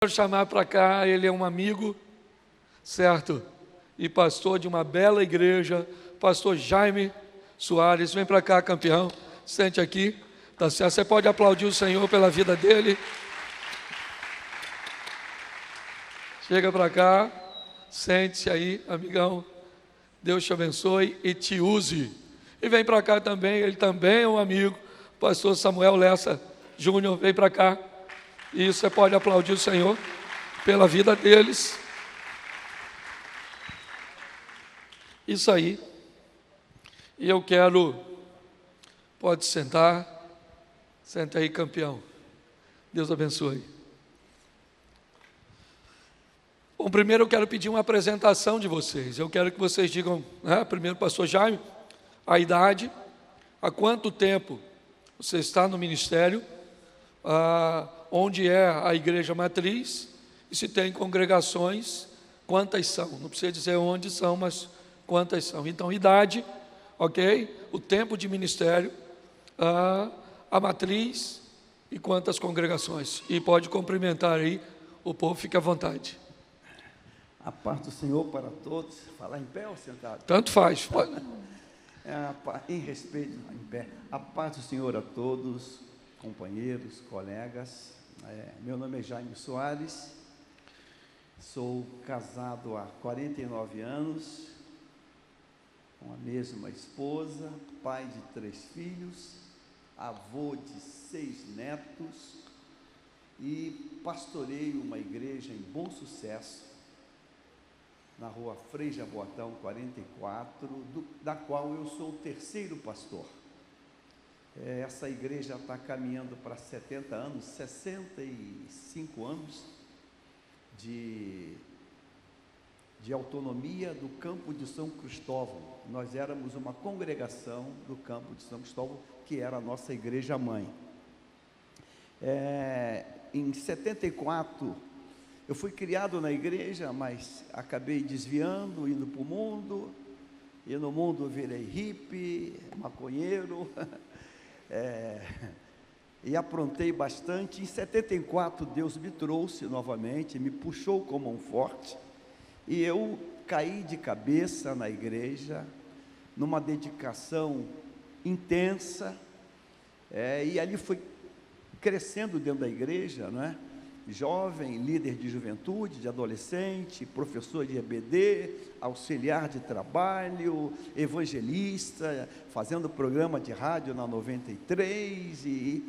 Quero chamar para cá, ele é um amigo, certo? E pastor de uma bela igreja, pastor Jaime Soares. Vem para cá, campeão, sente aqui, tá certo? Você pode aplaudir o Senhor pela vida dele. Chega para cá, sente-se aí, amigão. Deus te abençoe e te use. E vem para cá também, ele também é um amigo, pastor Samuel Lessa Júnior, vem para cá. E você pode aplaudir o Senhor pela vida deles. Isso aí. E eu quero, pode sentar, senta aí, campeão. Deus abençoe. Bom, primeiro eu quero pedir uma apresentação de vocês. Eu quero que vocês digam, primeiro, pastor Jaime, a idade, há quanto tempo você está no ministério, onde é a igreja matriz, e se tem congregações, quantas são? Não precisa dizer onde são, mas quantas são. Então, idade, ok? O tempo de ministério, a matriz e quantas congregações. E pode cumprimentar aí, o povo fica à vontade. A paz do Senhor para todos. Falar em pé ou sentado? Tanto faz. Em respeito, em pé. A paz do Senhor a todos, companheiros, colegas. Meu nome é Jaime Soares. Sou casado há 49 anos, com a mesma esposa, pai de 3 filhos, avô de 6 netos e pastoreio uma igreja em Bom Sucesso, na rua Frei Jaboatão 44, da qual eu sou o 3º pastor. Essa igreja está caminhando para 70 anos, 65 anos de autonomia do campo de São Cristóvão. Nós éramos uma congregação do campo de São Cristóvão, que era a nossa igreja mãe. Em 74, eu fui criado na igreja, mas acabei desviando, indo para o mundo, e no mundo virei hippie, maconheiro, e aprontei bastante. Em 74, Deus me trouxe novamente, me puxou com mão forte, e eu caí de cabeça na igreja, numa dedicação intensa, e ali fui crescendo dentro da igreja, não é? Jovem, líder de juventude, de adolescente, professor de EBD, auxiliar de trabalho, evangelista, fazendo programa de rádio na 93, e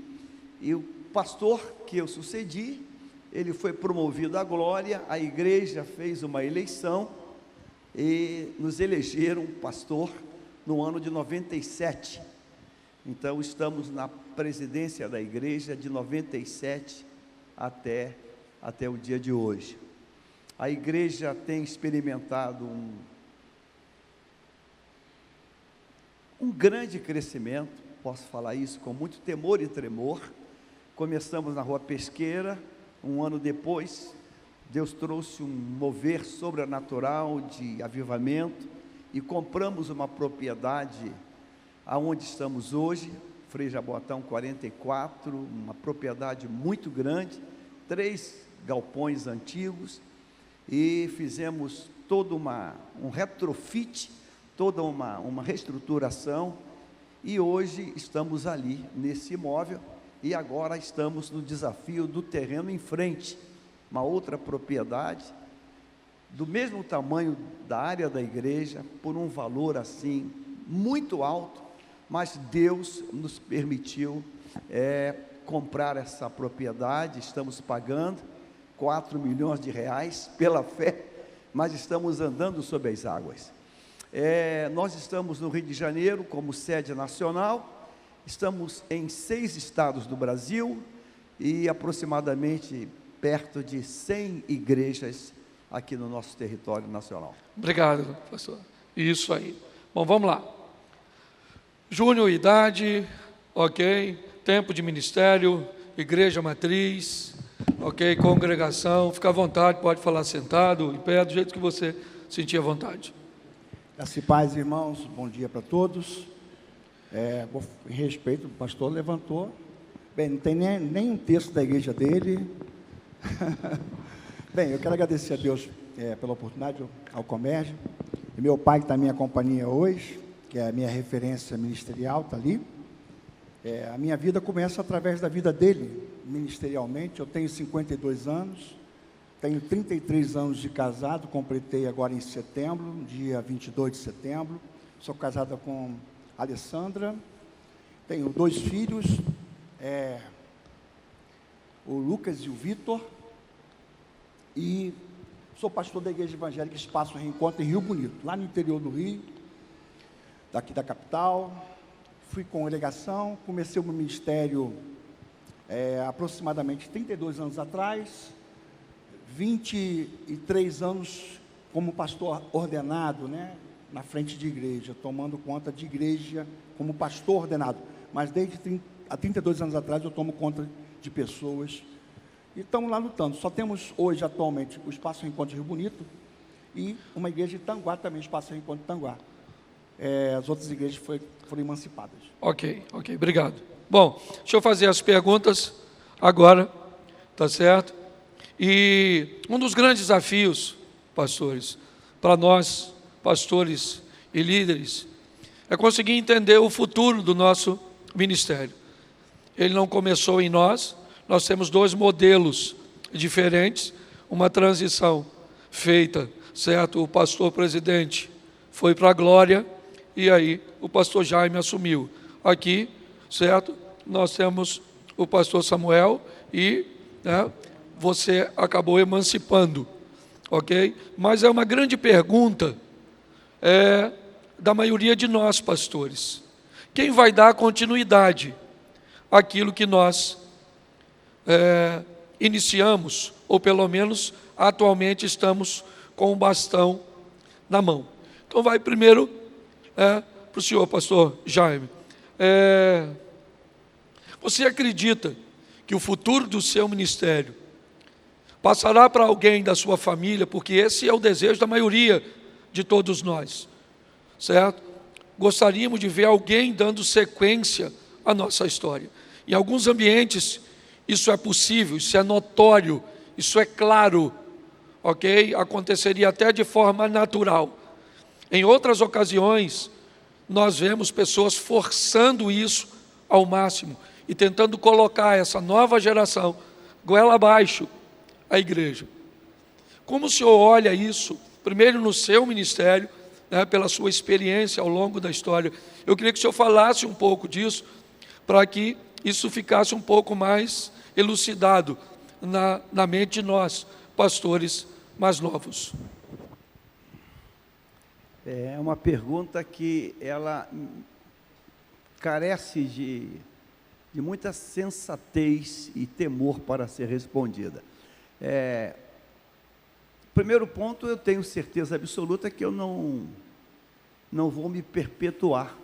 o pastor que eu sucedi, ele foi promovido à glória, a igreja fez uma eleição e nos elegeram pastor no ano de 97. Então estamos na presidência da igreja de 97 até o dia de hoje. A igreja tem experimentado um grande crescimento, posso falar isso com muito temor e tremor. Começamos na Rua Pesqueira, um ano depois, Deus trouxe um mover sobrenatural de avivamento e compramos uma propriedade aonde estamos hoje, Frei Jaboatão 44, uma propriedade muito grande, 3 galpões antigos, e fizemos todo um retrofit, toda uma reestruturação, e hoje estamos ali nesse imóvel, e agora estamos no desafio do terreno em frente, uma outra propriedade, do mesmo tamanho da área da igreja, por um valor assim, muito alto, mas Deus nos permitiu comprar essa propriedade. Estamos pagando 4 milhões de reais pela fé, mas estamos andando sobre as águas. Nós estamos no Rio de Janeiro como sede nacional, estamos em 6 estados do Brasil e aproximadamente perto de 100 igrejas aqui no nosso território nacional. Obrigado, pastor. Isso aí. Bom, vamos lá. Júnior, idade, ok, tempo de ministério, igreja matriz, ok, congregação, fica à vontade, pode falar sentado, em pé, do jeito que você sentir à vontade. Graças e paz, irmãos, bom dia para todos. Em respeito, o pastor levantou, bem, não tem nem um texto da igreja dele, Bem, eu quero agradecer a Deus pela oportunidade, ao Comércio, e meu pai que está na minha companhia hoje, que é a minha referência ministerial, está ali. A minha vida começa através da vida dele, ministerialmente. Eu tenho 52 anos, tenho 33 anos de casado, completei agora em setembro, dia 22 de setembro. Sou casada com a Alessandra, tenho 2 filhos, o Lucas e o Vitor, e sou pastor da Igreja Evangélica Espaço Reencontro em Rio Bonito, lá no interior do Rio, daqui da capital. Fui congregação, comecei o meu ministério aproximadamente 32 anos atrás, 23 anos como pastor ordenado, né, na frente de igreja, tomando conta de igreja como pastor ordenado. Mas há 32 anos atrás eu tomo conta de pessoas e estamos lá lutando. Só temos hoje, atualmente, o Espaço Reencontro de Rio Bonito e uma igreja de Tanguá também, Espaço Reencontro de Tanguá. As outras igrejas foram emancipadas. Ok, obrigado. Bom, deixa eu fazer as perguntas agora, tá certo? E um dos grandes desafios, pastores, para nós, pastores e líderes, é conseguir entender o futuro do nosso ministério. Ele não começou em nós temos 2 modelos diferentes, uma transição feita, certo? O pastor presidente foi para a glória, e aí o pastor Jaime assumiu. Aqui, certo? Nós temos o pastor Samuel e você acabou emancipando, ok? Mas é uma grande pergunta da maioria de nós, pastores. Quem vai dar continuidade àquilo que nós iniciamos, ou pelo menos atualmente estamos com o bastão na mão? Então vai primeiro para o senhor, pastor Jaime. Você acredita que o futuro do seu ministério passará para alguém da sua família? Porque esse é o desejo da maioria de todos nós, certo? Gostaríamos de ver alguém dando sequência à nossa história. Em alguns ambientes isso é possível, isso é notório, isso é claro, ok? Aconteceria até de forma natural. Em outras ocasiões, nós vemos pessoas forçando isso ao máximo e tentando colocar essa nova geração goela abaixo a igreja. Como o senhor olha isso, primeiro no seu ministério, pela sua experiência ao longo da história? Eu queria que o senhor falasse um pouco disso, para que isso ficasse um pouco mais elucidado na mente de nós, pastores mais novos. É uma pergunta que ela carece de muita sensatez e temor para ser respondida. Primeiro ponto, eu tenho certeza absoluta que eu não vou me perpetuar.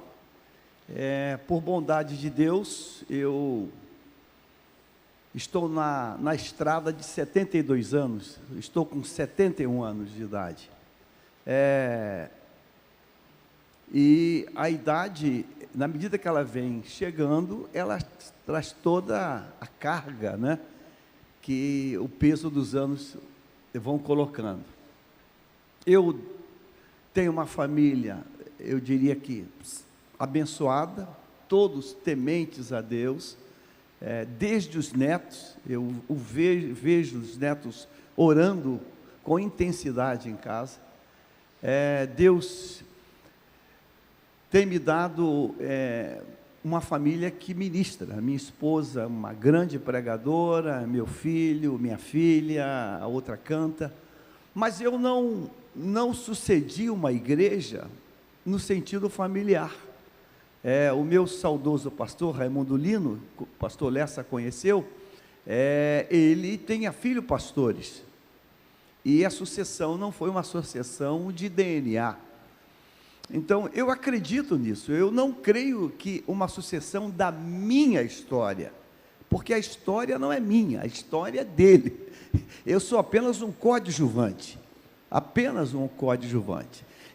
Por bondade de Deus, eu estou na estrada de 72 anos, estou com 71 anos de idade. E a idade, na medida que ela vem chegando, ela traz toda a carga, né, que o peso dos anos vão colocando. Eu tenho uma família, eu diria que abençoada, todos tementes a Deus, desde os netos, eu vejo os netos orando com intensidade em casa. Deus tem me dado uma família que ministra. A minha esposa, uma grande pregadora, meu filho, minha filha, a outra canta. Mas eu não sucedi uma igreja no sentido familiar. O meu saudoso pastor Raimundo Lino, o pastor Lessa conheceu, ele tinha filhos pastores. E a sucessão não foi uma sucessão de DNA. Então, eu acredito nisso. Eu não creio que uma sucessão da minha história, porque a história não é minha, a história é dele. Eu sou apenas um coadjuvante,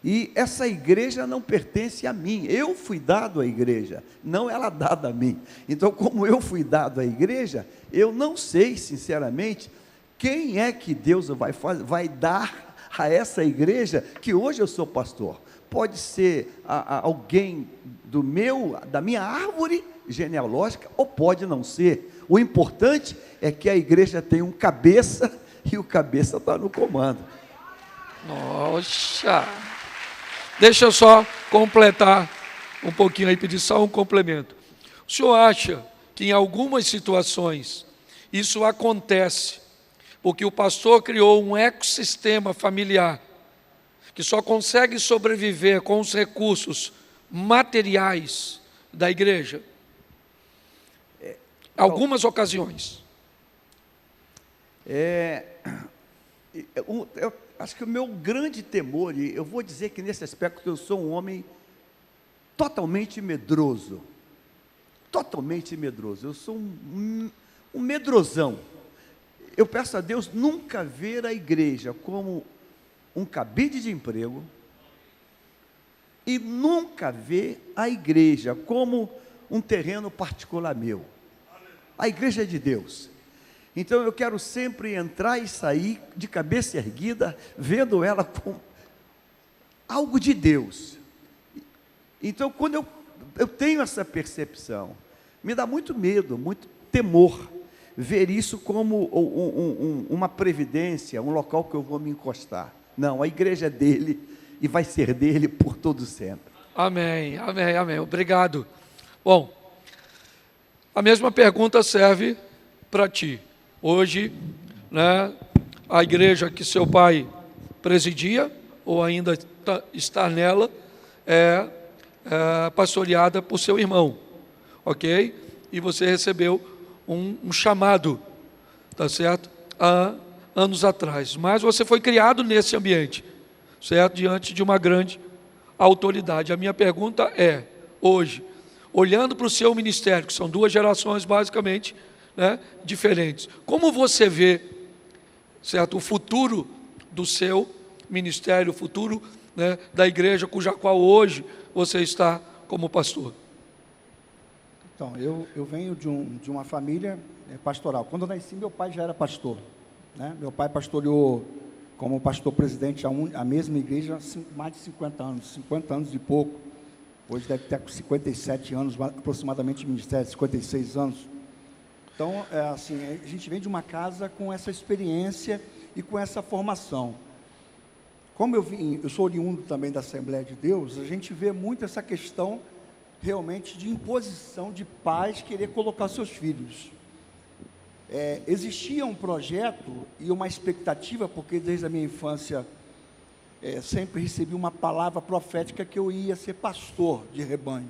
E essa igreja não pertence a mim, eu fui dado à igreja, não ela dada a mim. Então, como eu fui dado à igreja, eu não sei, sinceramente, Quem é que Deus vai dar a essa igreja que hoje eu sou pastor? Pode ser alguém da minha árvore genealógica, ou pode não ser. O importante é que a igreja tem um cabeça, e o cabeça está no comando. Nossa! Deixa eu só completar um pouquinho aí, pedir só um complemento. O senhor acha que em algumas situações isso acontece porque o pastor criou um ecossistema familiar que só consegue sobreviver com os recursos materiais da igreja? Algumas ocasiões. Eu acho que o meu grande temor, e eu vou dizer que nesse aspecto eu sou um homem totalmente medroso. Totalmente medroso. Eu sou um medrosão. Eu peço a Deus nunca ver a igreja como um cabide de emprego e nunca ver a igreja como um terreno particular meu. A igreja é de Deus. Então eu quero sempre entrar e sair de cabeça erguida, vendo ela como algo de Deus. Então quando eu tenho essa percepção, me dá muito medo, muito temor, ver isso como uma previdência, um local que eu vou me encostar. Não, a igreja é dele e vai ser dele por todo sempre. Amém, amém, amém. Obrigado. Bom, a mesma pergunta serve para ti. Hoje, né, a igreja que seu pai presidia, ou ainda está nela, é pastoreada por seu irmão, ok? E você recebeu um chamado, tá certo? Há anos atrás. Mas você foi criado nesse ambiente, certo? Diante de uma grande autoridade. A minha pergunta é, hoje, olhando para o seu ministério, que são duas gerações basicamente, né, diferentes, como você vê, certo, o futuro do seu ministério, o futuro, né, da igreja cuja qual hoje você está como pastor? Então, eu venho de uma família pastoral. Quando eu nasci, meu pai já era pastor, né? Meu pai pastoreou como pastor-presidente a mesma igreja há mais de 50 anos e pouco. Hoje deve ter 57 anos, aproximadamente, de ministério, 56 anos. Então, assim, a gente vem de uma casa com essa experiência e com essa formação. Como eu sou oriundo também da Assembleia de Deus, a gente vê muito essa questão realmente de imposição de pais querer colocar seus filhos. Existia um projeto e uma expectativa, porque desde a minha infância sempre recebi uma palavra profética que eu ia ser pastor de rebanho.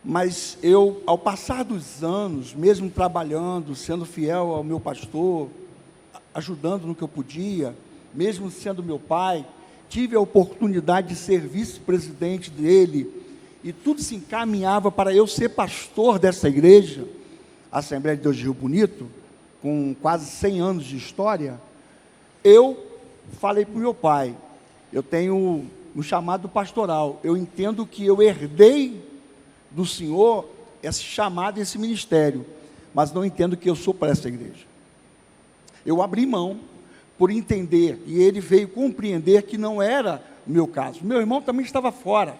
Mas eu, ao passar dos anos, mesmo trabalhando, sendo fiel ao meu pastor, ajudando no que eu podia, mesmo sendo meu pai, tive a oportunidade de ser vice-presidente dele, e tudo se encaminhava para eu ser pastor dessa igreja, a Assembleia de Deus de Rio Bonito, com quase 100 anos de história. Eu falei para o meu pai, eu tenho um chamado pastoral, eu entendo que eu herdei do Senhor esse chamado, esse ministério, mas não entendo que eu sou para essa igreja. Eu abri mão por entender, e ele veio compreender que não era o meu caso. Meu irmão também estava fora.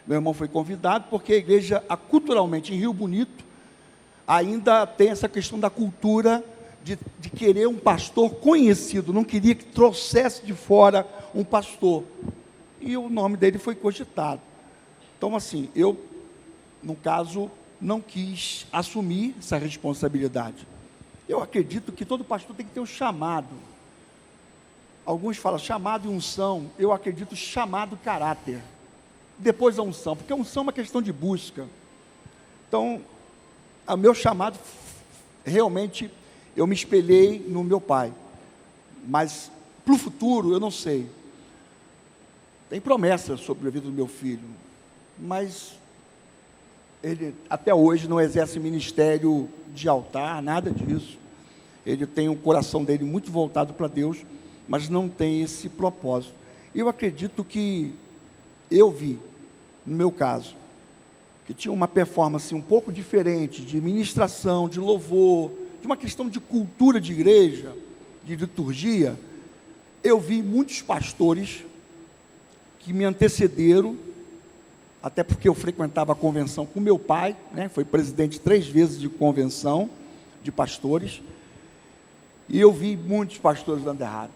Meu irmão foi convidado porque a igreja, culturalmente, em Rio Bonito, ainda tem essa questão da cultura de querer um pastor conhecido, não queria que trouxesse de fora um pastor. E o nome dele foi cogitado. Então, assim, eu, no caso, não quis assumir essa responsabilidade. Eu acredito que todo pastor tem que ter um chamado. Alguns falam chamado e unção, eu acredito chamado caráter. Depois a unção, porque a unção é uma questão de busca. Então, o meu chamado, realmente, eu me espelhei no meu pai. Mas, para o futuro, eu não sei. Tem promessas sobre a vida do meu filho, mas ele, até hoje, não exerce ministério de altar, nada disso. Ele tem um coração dele muito voltado para Deus, mas não tem esse propósito. Eu acredito que eu vi, no meu caso, que tinha uma performance um pouco diferente de ministração, de louvor, de uma questão de cultura de igreja, de liturgia, eu vi muitos pastores que me antecederam, até porque eu frequentava a convenção com meu pai, né? Foi presidente 3 vezes de convenção de pastores, e eu vi muitos pastores dando errado,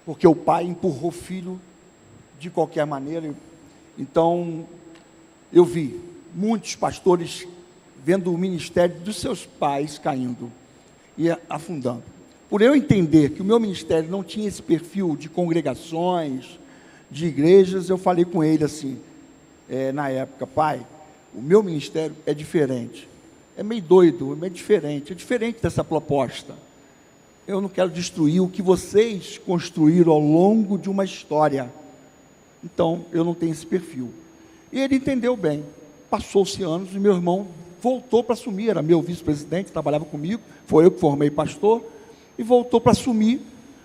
porque o pai empurrou o filho de qualquer maneira. Então, eu vi muitos pastores vendo o ministério dos seus pais caindo e afundando. Por eu entender que o meu ministério não tinha esse perfil de congregações, de igrejas, eu falei com ele assim, na época: pai, o meu ministério é diferente, é meio doido, é diferente dessa proposta. Eu não quero destruir o que vocês construíram ao longo de uma história, então eu não tenho esse perfil. E ele entendeu bem. Passou-se anos e meu irmão voltou para assumir, era meu vice-presidente, trabalhava comigo, foi eu que formei pastor, e voltou para assumir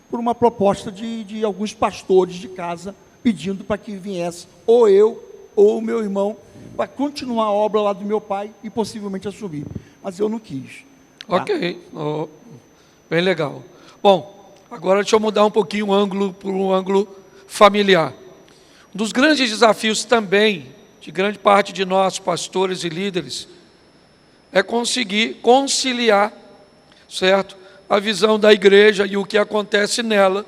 por uma proposta de alguns pastores de casa, pedindo para que viesse ou eu ou o meu irmão, para continuar a obra lá do meu pai e possivelmente assumir. Mas eu não quis. Tá? Ok, bem legal. Bom, agora deixa eu mudar um pouquinho o ângulo para um ângulo familiar. Um dos grandes desafios também, de grande parte de nós, pastores e líderes, é conseguir conciliar, certo, a visão da igreja e o que acontece nela,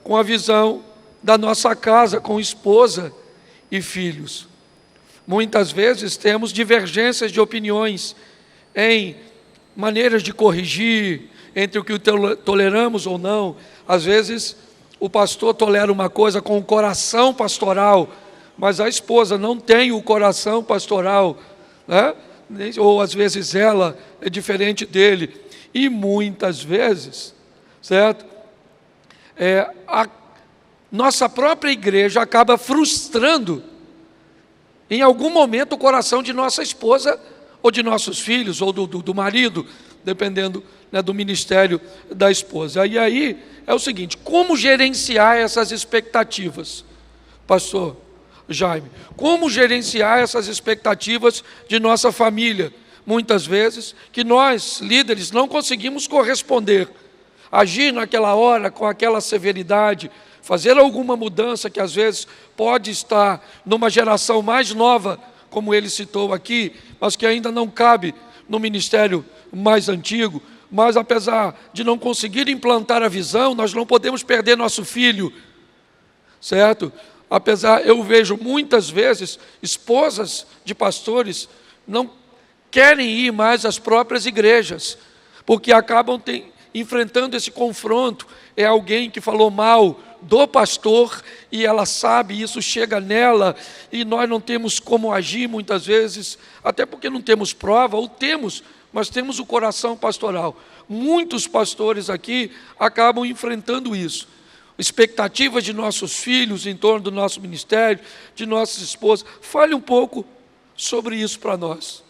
com a visão da nossa casa, com esposa e filhos. Muitas vezes temos divergências de opiniões em maneiras de corrigir, entre o que toleramos ou não. Às vezes o pastor tolera uma coisa com o coração pastoral, mas a esposa não tem o coração pastoral, né? Ou às vezes ela é diferente dele. E muitas vezes, certo? A nossa própria igreja acaba frustrando em algum momento o coração de nossa esposa, ou de nossos filhos, ou do marido, dependendo, né, do ministério da esposa. E aí é o seguinte: como gerenciar essas expectativas, pastor Jaime? Como gerenciar essas expectativas de nossa família? Muitas vezes que nós, líderes, não conseguimos corresponder, agir naquela hora com aquela severidade, fazer alguma mudança que às vezes pode estar numa geração mais nova, como ele citou aqui, mas que ainda não cabe no ministério mais antigo. Mas apesar de não conseguir implantar a visão, nós não podemos perder nosso filho, certo? Eu vejo muitas vezes esposas de pastores não querem ir mais às próprias igrejas, porque acabam enfrentando esse confronto. É alguém que falou mal do pastor e ela sabe, isso chega nela, e nós não temos como agir muitas vezes, até porque não temos prova, ou temos, mas temos o coração pastoral. Muitos pastores aqui acabam enfrentando isso. Expectativas de nossos filhos em torno do nosso ministério, de nossas esposas. Fale um pouco sobre isso para nós.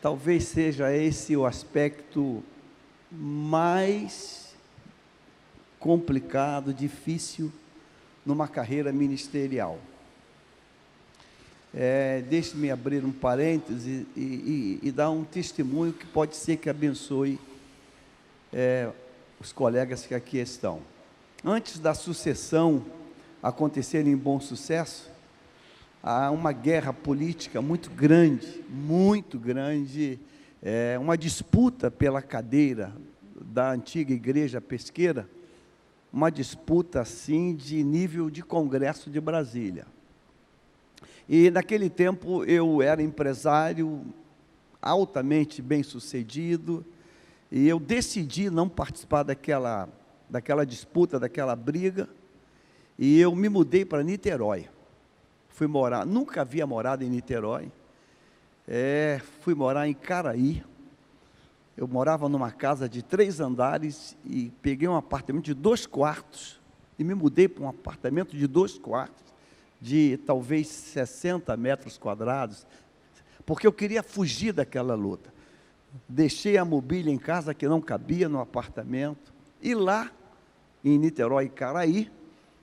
Talvez seja esse o aspecto mais complicado, difícil numa carreira ministerial. Deixe-me abrir um parêntese e dar um testemunho que pode ser que abençoe os colegas que aqui estão. Antes da sucessão acontecer em bom sucesso, há uma guerra política muito grande, uma disputa pela cadeira da antiga igreja pesqueira, uma disputa assim de nível de Congresso de Brasília. E naquele tempo eu era empresário altamente bem-sucedido, e eu decidi não participar daquela disputa, daquela briga, e eu me mudei para Niterói. Fui morar, nunca havia morado em Niterói, fui morar em Caraí. Eu morava numa casa de 3 andares e peguei um apartamento de 2 quartos e me mudei para um apartamento de 2 quartos, de talvez 60 metros quadrados, porque eu queria fugir daquela luta. Deixei a mobília em casa que não cabia no apartamento, e lá, em Niterói, Caraí,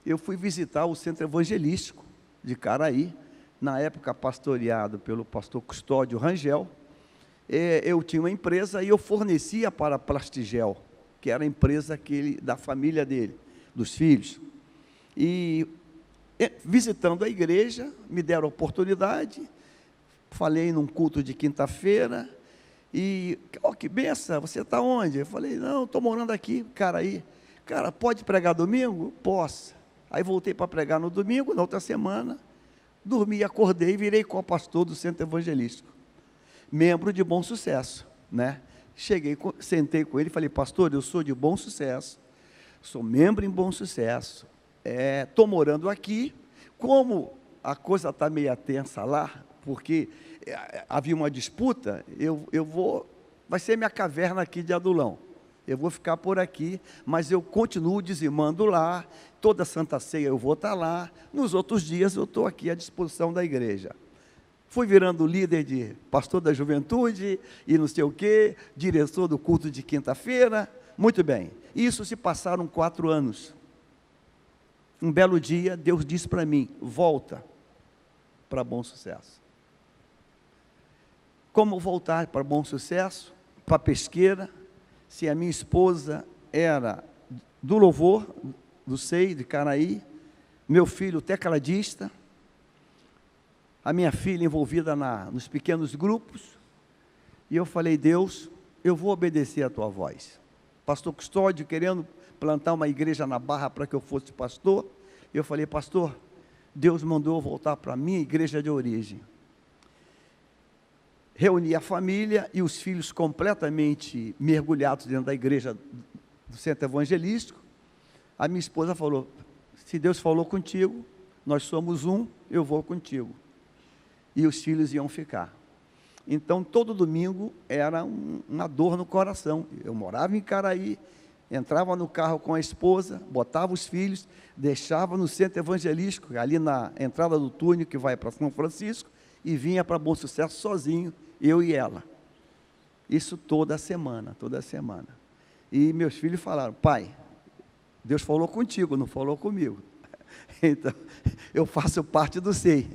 eu fui visitar o centro evangelístico de Caraí, na época pastoreado pelo pastor Custódio Rangel, eu tinha uma empresa e eu fornecia para a Plastigel, que era a empresa da família dele, dos filhos. E visitando a igreja, me deram a oportunidade, falei num culto de quinta-feira, e, que benção, você está onde? Eu falei, não, estou morando aqui, cara, pode pregar domingo? Posso. Aí voltei para pregar no domingo, na outra semana, dormi, acordei e virei co-pastor do Centro Evangelístico, membro de Bom Sucesso, né? Sentei com ele e falei, pastor, eu sou de Bom Sucesso, sou membro em Bom Sucesso, estou morando aqui, como a coisa está meio tensa lá, porque havia uma disputa, vai ser minha caverna aqui de Adulão, eu vou ficar por aqui, mas eu continuo dizimando lá, toda Santa Ceia eu vou estar lá, nos outros dias eu estou aqui à disposição da igreja. Fui virando líder de pastor da juventude, e não sei o quê, diretor do culto de quinta-feira, muito bem. Isso se passaram 4 anos. Um belo dia, Deus disse para mim, volta para Bom Sucesso. Como voltar para Bom Sucesso? Para Pesqueira, se a minha esposa era do louvor, do SEI, de Caraí, meu filho tecladista, a minha filha envolvida nos pequenos grupos, e eu falei, Deus, eu vou obedecer a tua voz. Pastor Custódio querendo plantar uma igreja na Barra para que eu fosse pastor, eu falei, pastor, Deus mandou eu voltar para a minha igreja de origem. Reuni a família e os filhos completamente mergulhados dentro da igreja do Centro Evangelístico. A minha esposa falou, se Deus falou contigo, nós somos um, eu vou contigo. E os filhos iam ficar. Então, todo domingo era uma dor no coração. Eu morava em Caraí, entrava no carro com a esposa, botava os filhos, deixava no Centro Evangelístico, ali na entrada do túnel que vai para São Francisco, e vinha para Bom Sucesso sozinho, eu e ela. Isso toda semana, toda semana. E meus filhos falaram, pai, Deus falou contigo, não falou comigo. Então, eu faço parte do SEI.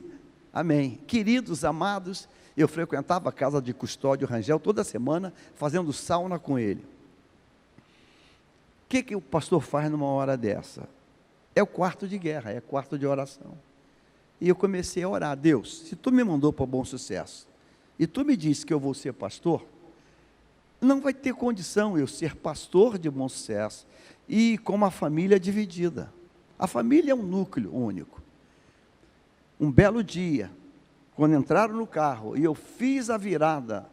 Amém. Queridos, amados, eu frequentava a casa de Custódio Rangel toda semana, fazendo sauna com ele. O que o pastor faz numa hora dessa? É o quarto de guerra, é o quarto de oração. E eu comecei a orar, Deus, se tu me mandou para Bom Sucesso, e tu me disse que eu vou ser pastor, não vai ter condição eu ser pastor de Bom Sucesso, e com uma família dividida. A família é um núcleo único. Um belo dia, quando entraram no carro, e eu fiz a virada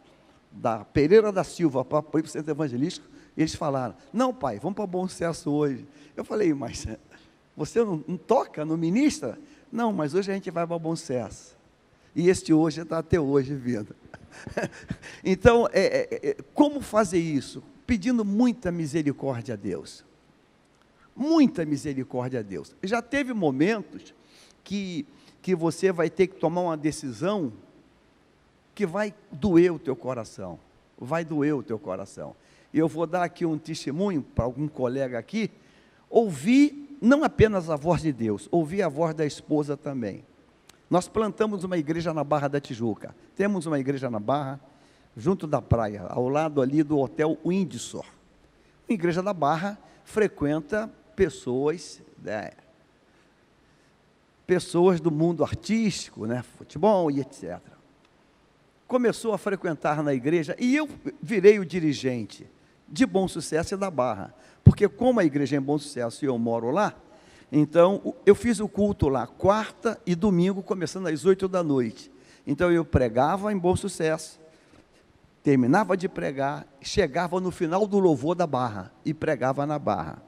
da Pereira da Silva para ir para o Centro Evangelístico, eles falaram, não pai, vamos para Bom Sucesso hoje. Eu falei, mas você não toca, não ministra? Não, mas hoje a gente vai para Bom Sucesso. E este hoje está até hoje vindo. Então, como fazer isso? Pedindo muita misericórdia a Deus. Muita misericórdia a Deus. Já teve momentos que você vai ter que tomar uma decisão que vai doer o teu coração. Vai doer o teu coração. E eu vou dar aqui um testemunho para algum colega aqui. Ouvir não apenas a voz de Deus, ouvir a voz da esposa também. Nós plantamos uma igreja na Barra da Tijuca. Temos uma igreja na Barra, junto da praia, ao lado ali do Hotel Windsor. A igreja da Barra frequenta pessoas do mundo artístico, né, futebol e etc. Começou a frequentar na igreja e eu virei o dirigente de Bom Sucesso e da Barra, porque como a igreja é em Bom Sucesso e eu moro lá, então eu fiz o culto lá, quarta e domingo, começando às 8 da noite. Então eu pregava em Bom Sucesso, terminava de pregar, chegava no final do louvor da Barra e pregava na Barra.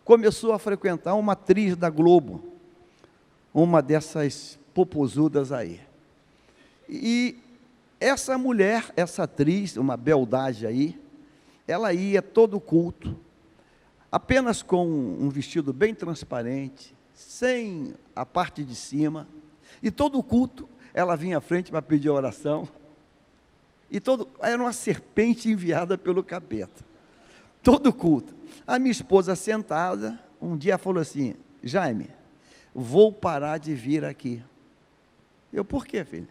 Começou a frequentar uma atriz da Globo, uma dessas popozudas aí. E essa mulher, essa atriz, uma beldade aí, ela ia todo culto, apenas com um vestido bem transparente, sem a parte de cima, e todo culto ela vinha à frente para pedir oração, e era uma serpente enviada pelo capeta, todo culto. A minha esposa sentada, um dia falou assim, Jaime, vou parar de vir aqui. Por quê, filho?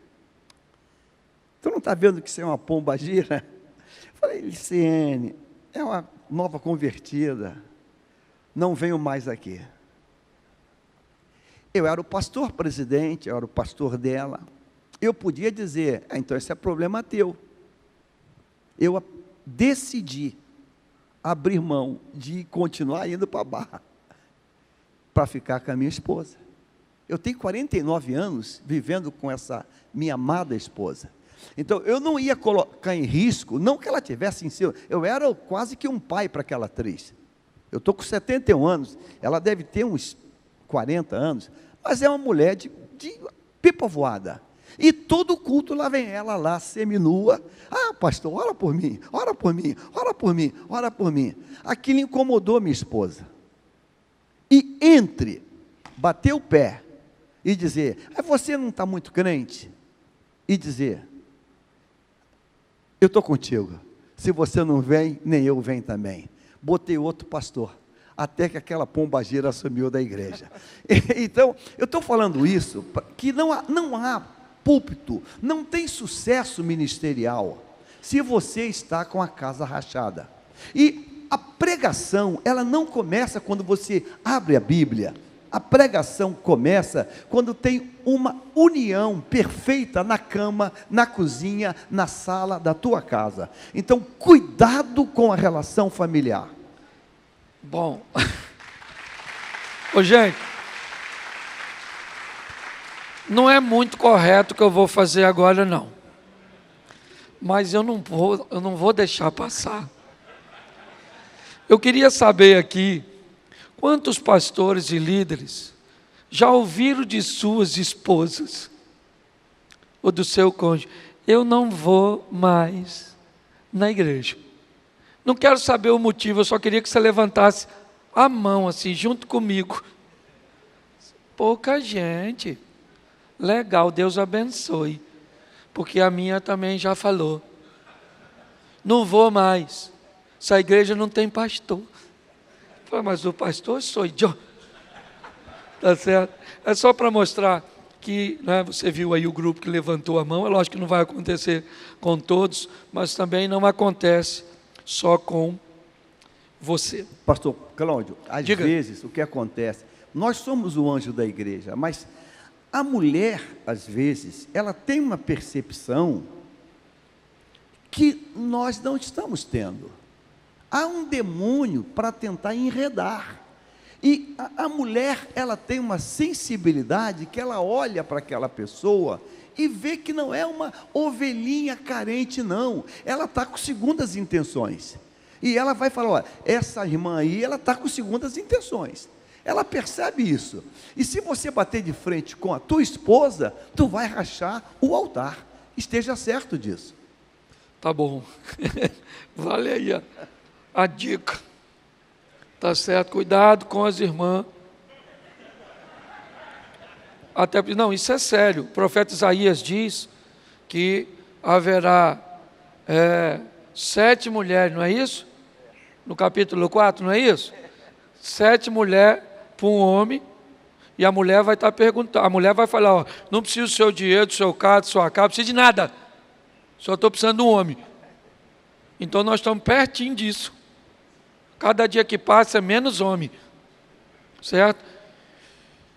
Tu não está vendo que isso é uma pomba gira? Falei, Liciene, é uma nova convertida, não venho mais aqui. Eu era o pastor presidente, eu era o pastor dela. Eu podia dizer, então esse é problema teu. Eu decidi abrir mão de continuar indo para a Barra, para ficar com a minha esposa. Eu tenho 49 anos vivendo com essa minha amada esposa. Então, eu não ia colocar em risco, não que ela tivesse em si, eu era quase que um pai para aquela atriz. Eu estou com 71 anos, ela deve ter uns 40 anos, mas é uma mulher de pipa voada. E todo culto lá vem ela lá, seminua. Ah, pastor, ora por mim, ora por mim, ora por mim, ora por mim. Aquilo incomodou minha esposa. E entre bater o pé e dizer, você não está muito crente? E dizer, eu estou contigo. Se você não vem, nem eu venho também. Botei outro pastor, até que aquela pombagira sumiu da igreja. Então, eu estou falando isso, que não há púlpito, não tem sucesso ministerial, se você está com a casa rachada. E a pregação, ela não começa quando você abre a Bíblia. A pregação começa quando tem uma união perfeita na cama, na cozinha, na sala da tua casa. Então, cuidado com a relação familiar. Bom, gente, não é muito correto o que eu vou fazer agora, não. Mas eu não vou deixar passar. Eu queria saber aqui, quantos pastores e líderes já ouviram de suas esposas ou do seu cônjuge, eu não vou mais na igreja. Não quero saber o motivo, eu só queria que você levantasse a mão assim, junto comigo. Pouca gente. Legal, Deus abençoe. Porque a minha também já falou. Não vou mais. Essa igreja não tem pastor. Mas o pastor sou eu. Tá certo? É só para mostrar que, né, você viu aí o grupo que levantou a mão. É lógico que não vai acontecer com todos, mas também não acontece só com você. Pastor Cláudio, às vezes o que acontece, nós somos o anjo da igreja, mas a mulher, às vezes, ela tem uma percepção que nós não estamos tendo. Há um demônio para tentar enredar. E a mulher, ela tem uma sensibilidade que ela olha para aquela pessoa e vê que não é uma ovelhinha carente, não. Ela está com segundas intenções. E ela vai falar, olha, essa irmã aí, ela está com segundas intenções. Ela percebe isso. E se você bater de frente com a tua esposa, tu vai rachar o altar. Esteja certo disso. Tá bom. Vale aí a dica. Tá certo? Cuidado com as irmãs. Até não, isso é sério. O profeta Isaías diz que haverá 7 mulheres, não é isso? No capítulo 4, não é isso? 7 mulheres para um homem, e a mulher vai estar perguntando, a mulher vai falar, ó, não preciso do seu dinheiro, do seu carro, da sua casa, não preciso de nada. Só estou precisando de um homem. Então nós estamos pertinho disso. Cada dia que passa é menos homem. Certo?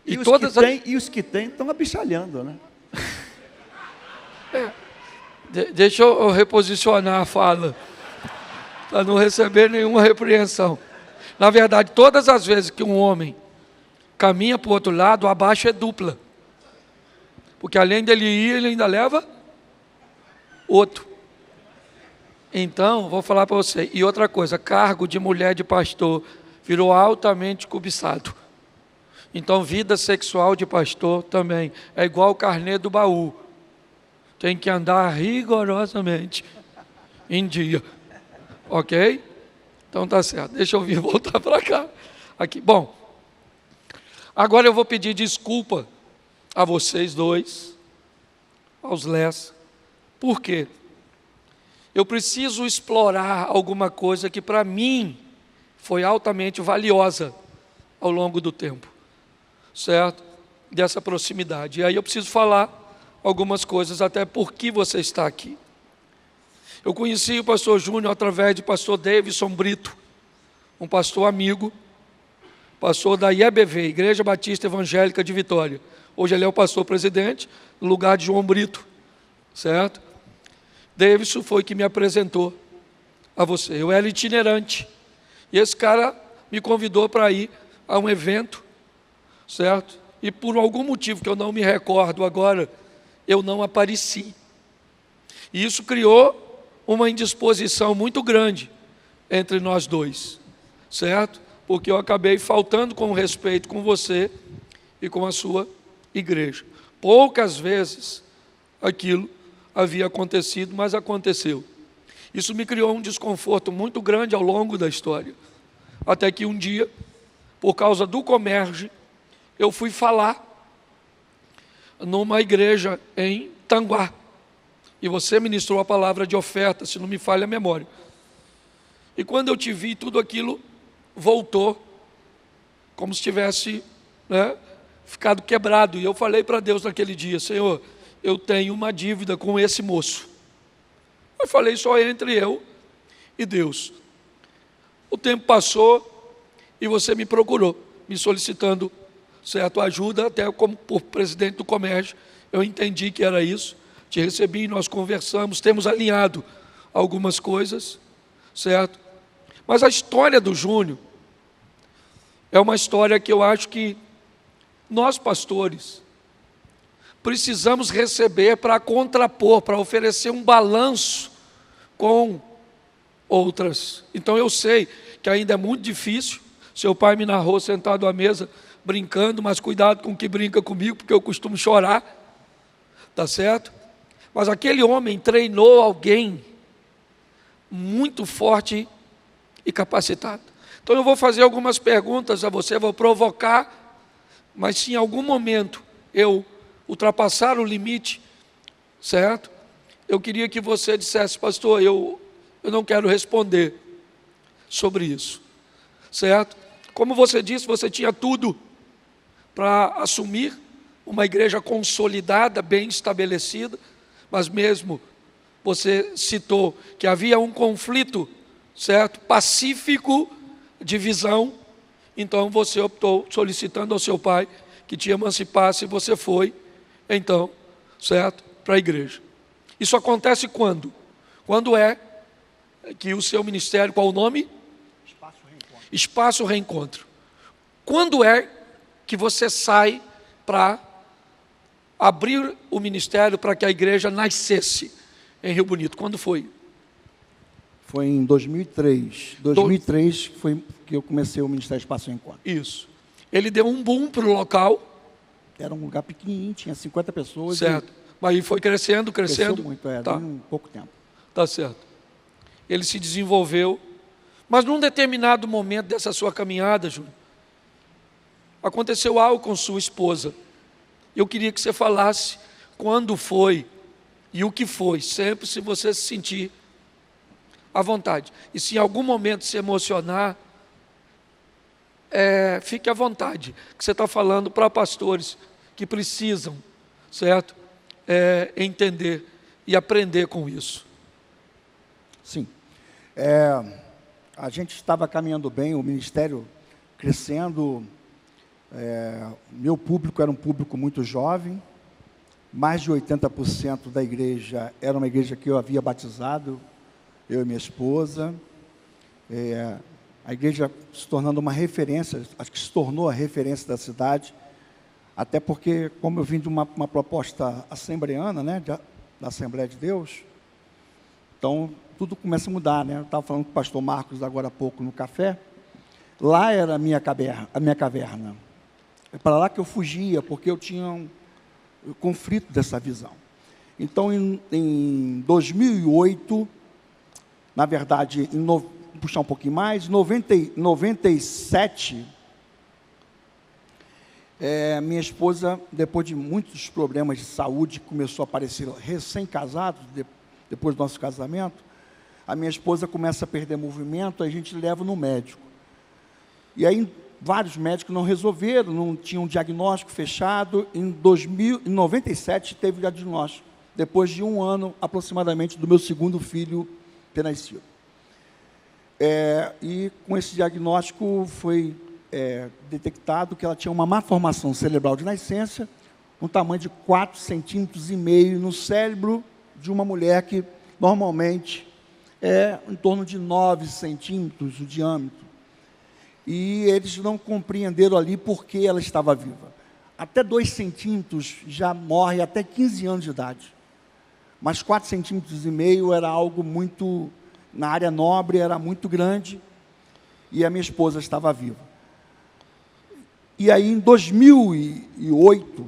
E os que têm estão abichalhando, né? Deixa eu reposicionar a fala, para não receber nenhuma repreensão. Na verdade, todas as vezes que um homem caminha para o outro lado, abaixo é dupla. Porque além dele ir, ele ainda leva outro. Então, vou falar para você. E outra coisa, cargo de mulher de pastor virou altamente cobiçado. Então, vida sexual de pastor também é igual o carnê do baú. Tem que andar rigorosamente em dia. Ok? Então tá certo. Deixa eu vir voltar para cá. Aqui. Bom, agora eu vou pedir desculpa a vocês dois, aos Lés. Por quê? Eu preciso explorar alguma coisa que para mim foi altamente valiosa ao longo do tempo. Certo? Dessa proximidade. E aí eu preciso falar algumas coisas, até por que você está aqui. Eu conheci o pastor Júnior através de pastor Davidson Brito, um pastor amigo, pastor da IEBV, Igreja Batista Evangélica de Vitória. Hoje ele é o pastor presidente, no lugar de João Brito, certo? Davidson foi que me apresentou a você. Eu era itinerante, e esse cara me convidou para ir a um evento, certo? E por algum motivo que eu não me recordo agora, eu não apareci. E isso criou uma indisposição muito grande entre nós dois, certo? Porque eu acabei faltando com respeito com você e com a sua igreja. Poucas vezes aquilo havia acontecido, mas aconteceu. Isso me criou um desconforto muito grande ao longo da história. Até que um dia, por causa do Comerge, eu fui falar numa igreja em Tanguá. E você ministrou a palavra de oferta, se não me falha a memória. E quando eu te vi, tudo aquilo voltou, como se tivesse, ficado quebrado. E eu falei para Deus naquele dia: Senhor, eu tenho uma dívida com esse moço. Eu falei só entre eu e Deus. O tempo passou e você me procurou, me solicitando, certo, ajuda, até como por presidente do Comércio. Eu entendi que era isso. Te recebi, nós conversamos, temos alinhado algumas coisas, certo? Mas a história do Júnior é uma história que eu acho que nós, pastores, precisamos receber para contrapor, para oferecer um balanço com outras. Então eu sei que ainda é muito difícil. Seu pai me narrou sentado à mesa, brincando, mas cuidado com o que brinca comigo, porque eu costumo chorar, tá certo? Mas aquele homem treinou alguém muito forte e capacitado. Então eu vou fazer algumas perguntas a você, vou provocar, mas se em algum momento eu ultrapassar o limite, certo? Eu queria que você dissesse: pastor, eu não quero responder sobre isso, certo? Como você disse, você tinha tudo para assumir uma igreja consolidada, bem estabelecida, mas mesmo você citou que havia um conflito, certo? Pacífico de visão. Então você optou, solicitando ao seu pai que te emancipasse, e você foi, então, certo, para a igreja. Isso acontece quando? Quando é que o seu ministério, qual o nome? Espaço Reencontro. Espaço Reencontro. Quando é que você sai para abrir o ministério para que a igreja nascesse em Rio Bonito? Quando foi? Foi em 2003. 2003 foi que eu comecei o Ministério Espaço Reencontro. Isso. Ele deu um boom para o local. Era um lugar pequenininho, tinha 50 pessoas. Certo. Mas aí foi crescendo. Cresceu muito, tá. Em pouco tempo. Tá certo. Ele se desenvolveu. Mas num determinado momento dessa sua caminhada, Júnior, aconteceu algo com sua esposa. Eu queria que você falasse quando foi e o que foi, sempre se você se sentir à vontade. E se em algum momento se emocionar, fique à vontade, que você está falando para pastores que precisam, certo? Entender e aprender com isso. Sim. A gente estava caminhando bem, o ministério crescendo. Meu público era um público muito jovem, mais de 80% da igreja era uma igreja que eu havia batizado, eu e minha esposa. A igreja se tornando uma referência, acho que se tornou a referência da cidade, até porque, como eu vim de uma proposta assembleana, da Assembleia de Deus, então tudo começa a mudar, Eu estava falando com o pastor Marcos agora há pouco no café. Lá era a minha caverna. É para lá que eu fugia, porque eu tinha um conflito dessa visão. Então, em 2008, na verdade, vou puxar um pouquinho mais, 97, minha esposa, depois de muitos problemas de saúde, começou a aparecer recém-casado, depois do nosso casamento, a minha esposa começa a perder movimento, a gente leva no médico. E aí, em vários médicos não resolveram, não tinham um diagnóstico fechado. Em 97 teve o diagnóstico, depois de 1 ano aproximadamente do meu segundo filho ter nascido. E com esse diagnóstico foi detectado que ela tinha uma malformação cerebral de nascença, um tamanho de 4,5 centímetros no cérebro de uma mulher que normalmente é em torno de 9 centímetros o diâmetro. E eles não compreenderam ali por que ela estava viva. Até 2 centímetros já morre até 15 anos de idade. Mas 4,5 centímetros era algo muito, na área nobre, era muito grande, e a minha esposa estava viva. E aí, em 2008,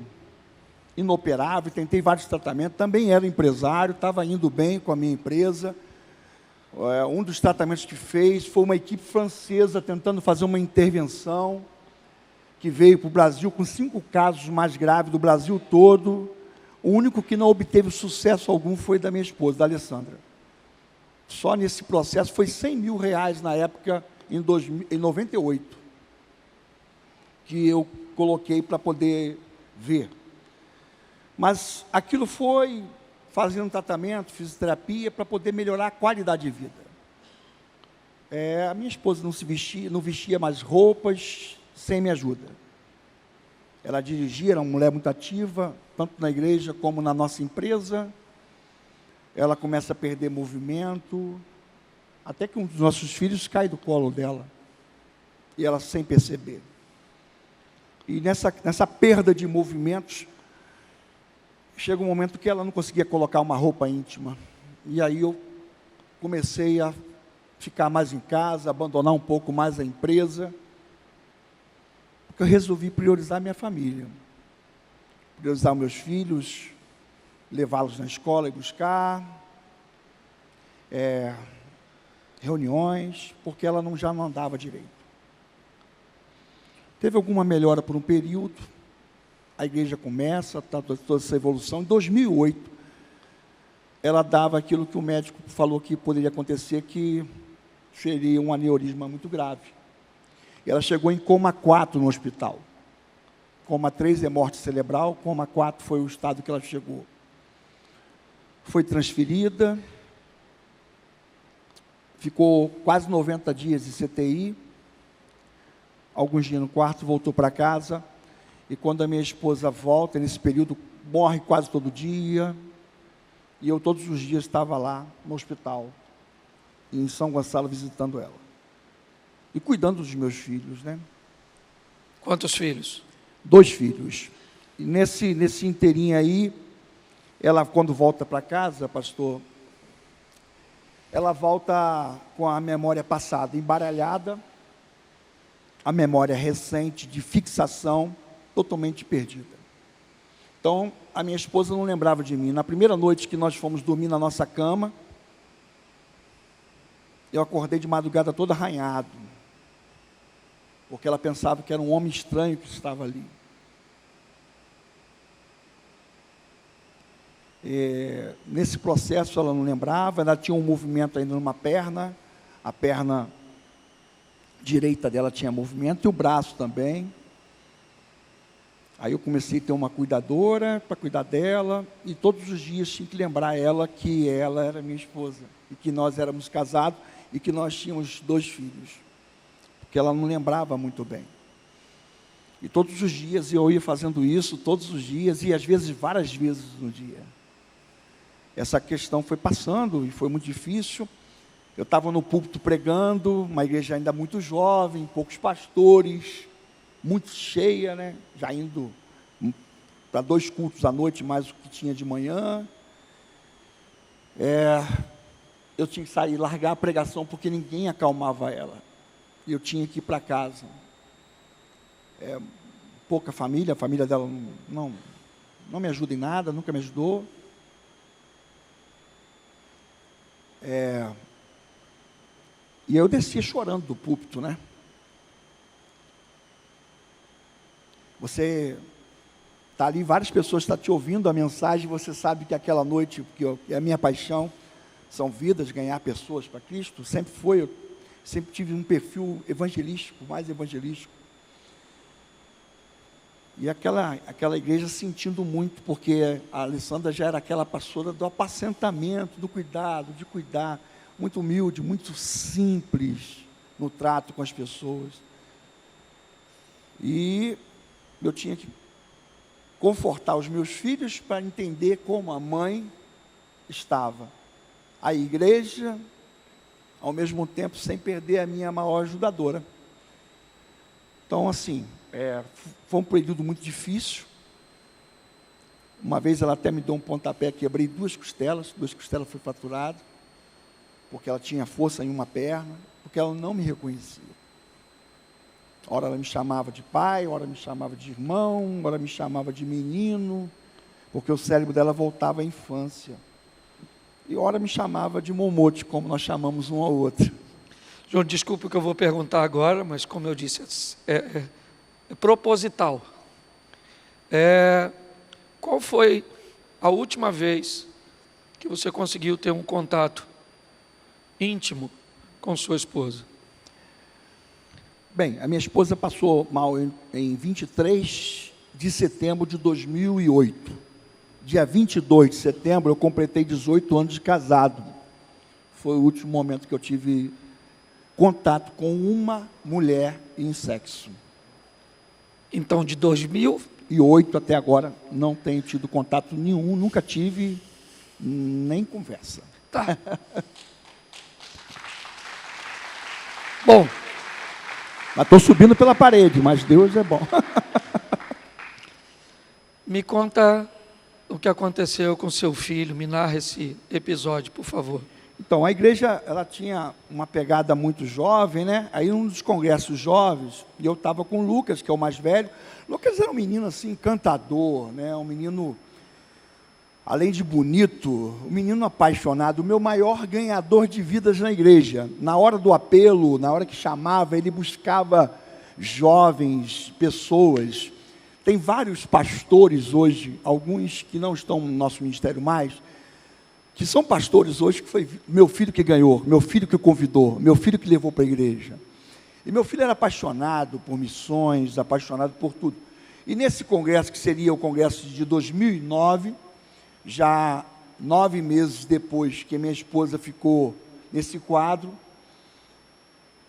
inoperável, tentei vários tratamentos, também era empresário, estava indo bem com a minha empresa. Um dos tratamentos que fez foi uma equipe francesa tentando fazer uma intervenção, que veio para o Brasil com 5 casos mais graves do Brasil todo. O único que não obteve sucesso algum foi da minha esposa, da Alessandra. Só nesse processo foi R$100 mil na época, em 98, que eu coloquei para poder ver. Mas aquilo foi fazendo tratamento, fisioterapia, para poder melhorar a qualidade de vida. A minha esposa não vestia mais roupas sem minha ajuda. Ela dirigia, era uma mulher muito ativa, tanto na igreja como na nossa empresa. Ela começa a perder movimento, até que um dos nossos filhos cai do colo dela, e ela sem perceber. E nessa perda de movimentos, chega um momento que ela não conseguia colocar uma roupa íntima. E aí eu comecei a ficar mais em casa, abandonar um pouco mais a empresa, porque eu resolvi priorizar minha família, priorizar os meus filhos, levá-los na escola e buscar, reuniões, porque ela já não andava direito. Teve alguma melhora por um período, a igreja começa, toda essa evolução. Em 2008, ela dava aquilo que o médico falou que poderia acontecer, que seria um aneurisma muito grave. E ela chegou em coma 4 no hospital. Coma 3 é morte cerebral, coma 4 foi o estado que ela chegou. Foi transferida, ficou quase 90 dias de CTI, alguns dias no quarto, voltou para casa. E quando a minha esposa volta, nesse período, morre quase todo dia. E eu todos os dias estava lá no hospital, em São Gonçalo, visitando ela. E cuidando dos meus filhos, né? Quantos filhos? 2 filhos. E nesse inteirinho aí, ela quando volta para casa, pastor, ela volta com a memória passada embaralhada, a memória recente de fixação, totalmente perdida. Então, a minha esposa não lembrava de mim. Na primeira noite que nós fomos dormir na nossa cama, eu acordei de madrugada todo arranhado, porque ela pensava que era um homem estranho que estava ali. Nesse processo ela não lembrava, ela tinha um movimento ainda numa perna, a perna direita dela tinha movimento e o braço também. Aí eu comecei a ter uma cuidadora para cuidar dela, e todos os dias tinha que lembrar ela que ela era minha esposa, e que nós éramos casados, e que nós tínhamos 2 filhos, porque ela não lembrava muito bem. E todos os dias eu ia fazendo isso, todos os dias, e às vezes várias vezes no dia. Essa questão foi passando, e foi muito difícil. Eu estava no púlpito pregando, uma igreja ainda muito jovem, poucos pastores, muito cheia, né? Já indo para 2 cultos à noite, mais o que tinha de manhã. Eu tinha que sair, largar a pregação, porque ninguém acalmava ela. E eu tinha que ir para casa. Pouca família, a família dela não me ajuda em nada, nunca me ajudou. E eu descia chorando do púlpito, né? Você está ali, várias pessoas estão te ouvindo a mensagem, você sabe que aquela noite, que a minha paixão são vidas, ganhar pessoas para Cristo, sempre foi, eu sempre tive um perfil evangelístico, mais evangelístico. E aquela igreja sentindo muito, porque a Alessandra já era aquela pastora do apacentamento, do cuidado, de cuidar, muito humilde, muito simples no trato com as pessoas. E eu tinha que confortar os meus filhos para entender como a mãe estava. A igreja, ao mesmo tempo, sem perder a minha maior ajudadora. Então, assim, foi um período muito difícil. Uma vez ela até me deu um pontapé, quebrei duas costelas foram fraturadas, porque ela tinha força em uma perna, porque ela não me reconhecia. Ora ela me chamava de pai, ora me chamava de irmão, ora me chamava de menino, porque o cérebro dela voltava à infância. E ora me chamava de momote, como nós chamamos um ao outro. João, desculpe o que eu vou perguntar agora, mas como eu disse, é proposital. Qual foi a última vez que você conseguiu ter um contato íntimo com sua esposa? Bem, a minha esposa passou mal em 23 de setembro de 2008. Dia 22 de setembro, eu completei 18 anos de casado. Foi o último momento que eu tive contato com uma mulher em sexo. Então, de 2008 até agora, não tenho tido contato nenhum, nunca tive nem conversa. Tá. Bom, mas estou subindo pela parede, mas Deus é bom. Me conta o que aconteceu com seu filho, me narra esse episódio, por favor. Então, a igreja, ela tinha uma pegada muito jovem, né? Aí, num dos congressos jovens, e eu estava com o Lucas, que é o mais velho. Lucas era um menino, assim, encantador, né? Um menino, além de bonito, um menino apaixonado, o meu maior ganhador de vidas na igreja. Na hora do apelo, na hora que chamava, ele buscava jovens, pessoas. Tem vários pastores hoje, alguns que não estão no nosso ministério mais, que são pastores hoje, que foi meu filho que ganhou, meu filho que convidou, meu filho que levou para a igreja. E meu filho era apaixonado por missões, apaixonado por tudo. E nesse congresso, que seria o congresso de 2009, já 9 meses depois que minha esposa ficou nesse quadro,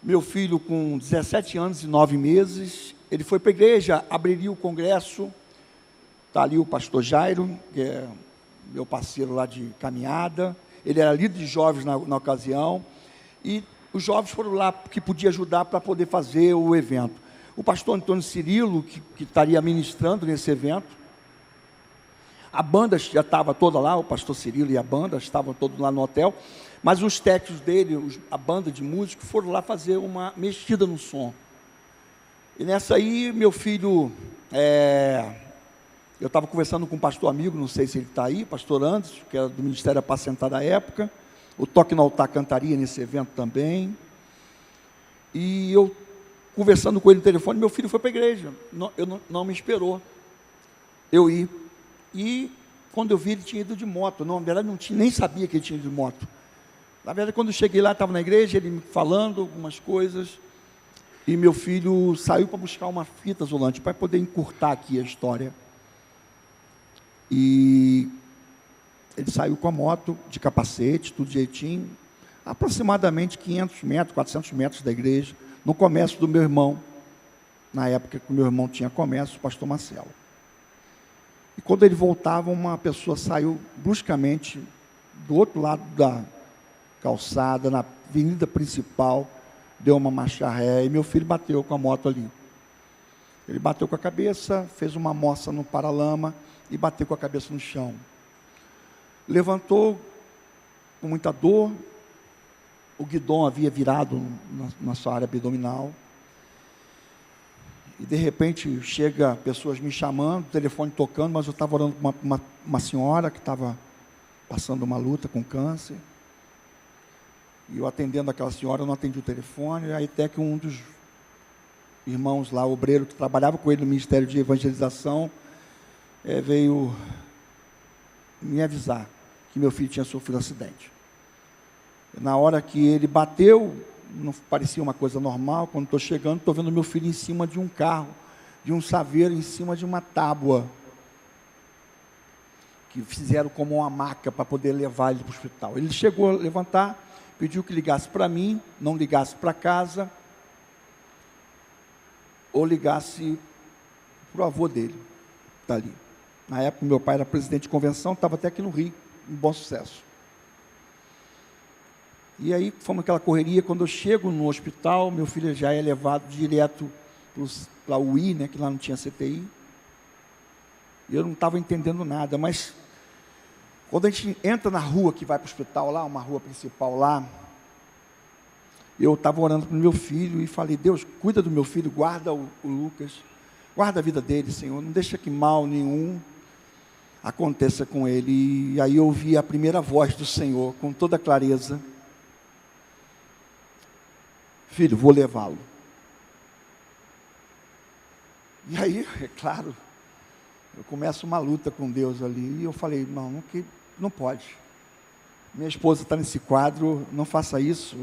meu filho com 17 anos e 9 meses, ele foi para a igreja, abriria o congresso, está ali o pastor Jairo, que é meu parceiro lá de caminhada, ele era líder de jovens na ocasião, e os jovens foram lá que podia ajudar para poder fazer o evento. O pastor Antônio Cirilo, que estaria ministrando nesse evento, a banda já estava toda lá, o pastor Cirilo e a banda estavam todos lá no hotel, mas os técnicos dele, a banda de músicos, foram lá fazer uma mexida no som. E nessa aí, meu filho, eu estava conversando com um pastor amigo, não sei se ele está aí, pastor Anderson, que era do Ministério Apacentar da época, o Toque no Altar cantaria nesse evento também, e eu, conversando com ele no telefone, meu filho foi para a igreja, não me esperou eu ir, e quando eu vi, ele tinha ido de moto, na verdade, nem sabia que ele tinha ido de moto. Na verdade, quando eu cheguei lá, estava na igreja, ele me falando algumas coisas, e meu filho saiu para buscar uma fita isolante, para poder encurtar aqui a história. E ele saiu com a moto, de capacete, tudo direitinho, aproximadamente 500 metros, 400 metros da igreja, no comércio do meu irmão, na época que o meu irmão tinha comércio, o pastor Marcelo. E quando ele voltava, uma pessoa saiu bruscamente do outro lado da calçada, na avenida principal, deu uma marcha ré e meu filho bateu com a moto ali. Ele bateu com a cabeça, fez uma moça no paralama e bateu com a cabeça no chão. Levantou com muita dor, o guidão havia virado na sua área abdominal. E de repente chega pessoas me chamando, o telefone tocando, mas eu estava orando com uma senhora que estava passando uma luta com câncer. E eu atendendo aquela senhora, eu não atendi o telefone, aí até que um dos irmãos lá, obreiro, que trabalhava com ele no Ministério de Evangelização, veio me avisar que meu filho tinha sofrido um acidente. Na hora que ele bateu, não parecia uma coisa normal, quando estou chegando, estou vendo meu filho em cima de um carro, de um saveiro em cima de uma tábua, que fizeram como uma maca para poder levar ele para o hospital. Ele chegou a levantar, pediu que ligasse para mim, não ligasse para casa, ou ligasse para o avô dele, está ali. Na época, meu pai era presidente de convenção, estava até aqui no Rio, em Bom Sucesso. E aí, fomos aquela correria. Quando eu chego no hospital, meu filho já é levado direto para a UI, né, que lá não tinha CTI. E eu não estava entendendo nada, mas quando a gente entra na rua que vai para o hospital lá, uma rua principal lá, eu estava orando para o meu filho e falei: Deus, cuida do meu filho, guarda o Lucas, guarda a vida dele, Senhor, não deixa que mal nenhum aconteça com ele. E aí eu ouvi a primeira voz do Senhor, com toda clareza: filho, vou levá-lo. E aí, é claro, eu começo uma luta com Deus ali, e eu falei: não pode. Minha esposa está nesse quadro, não faça isso.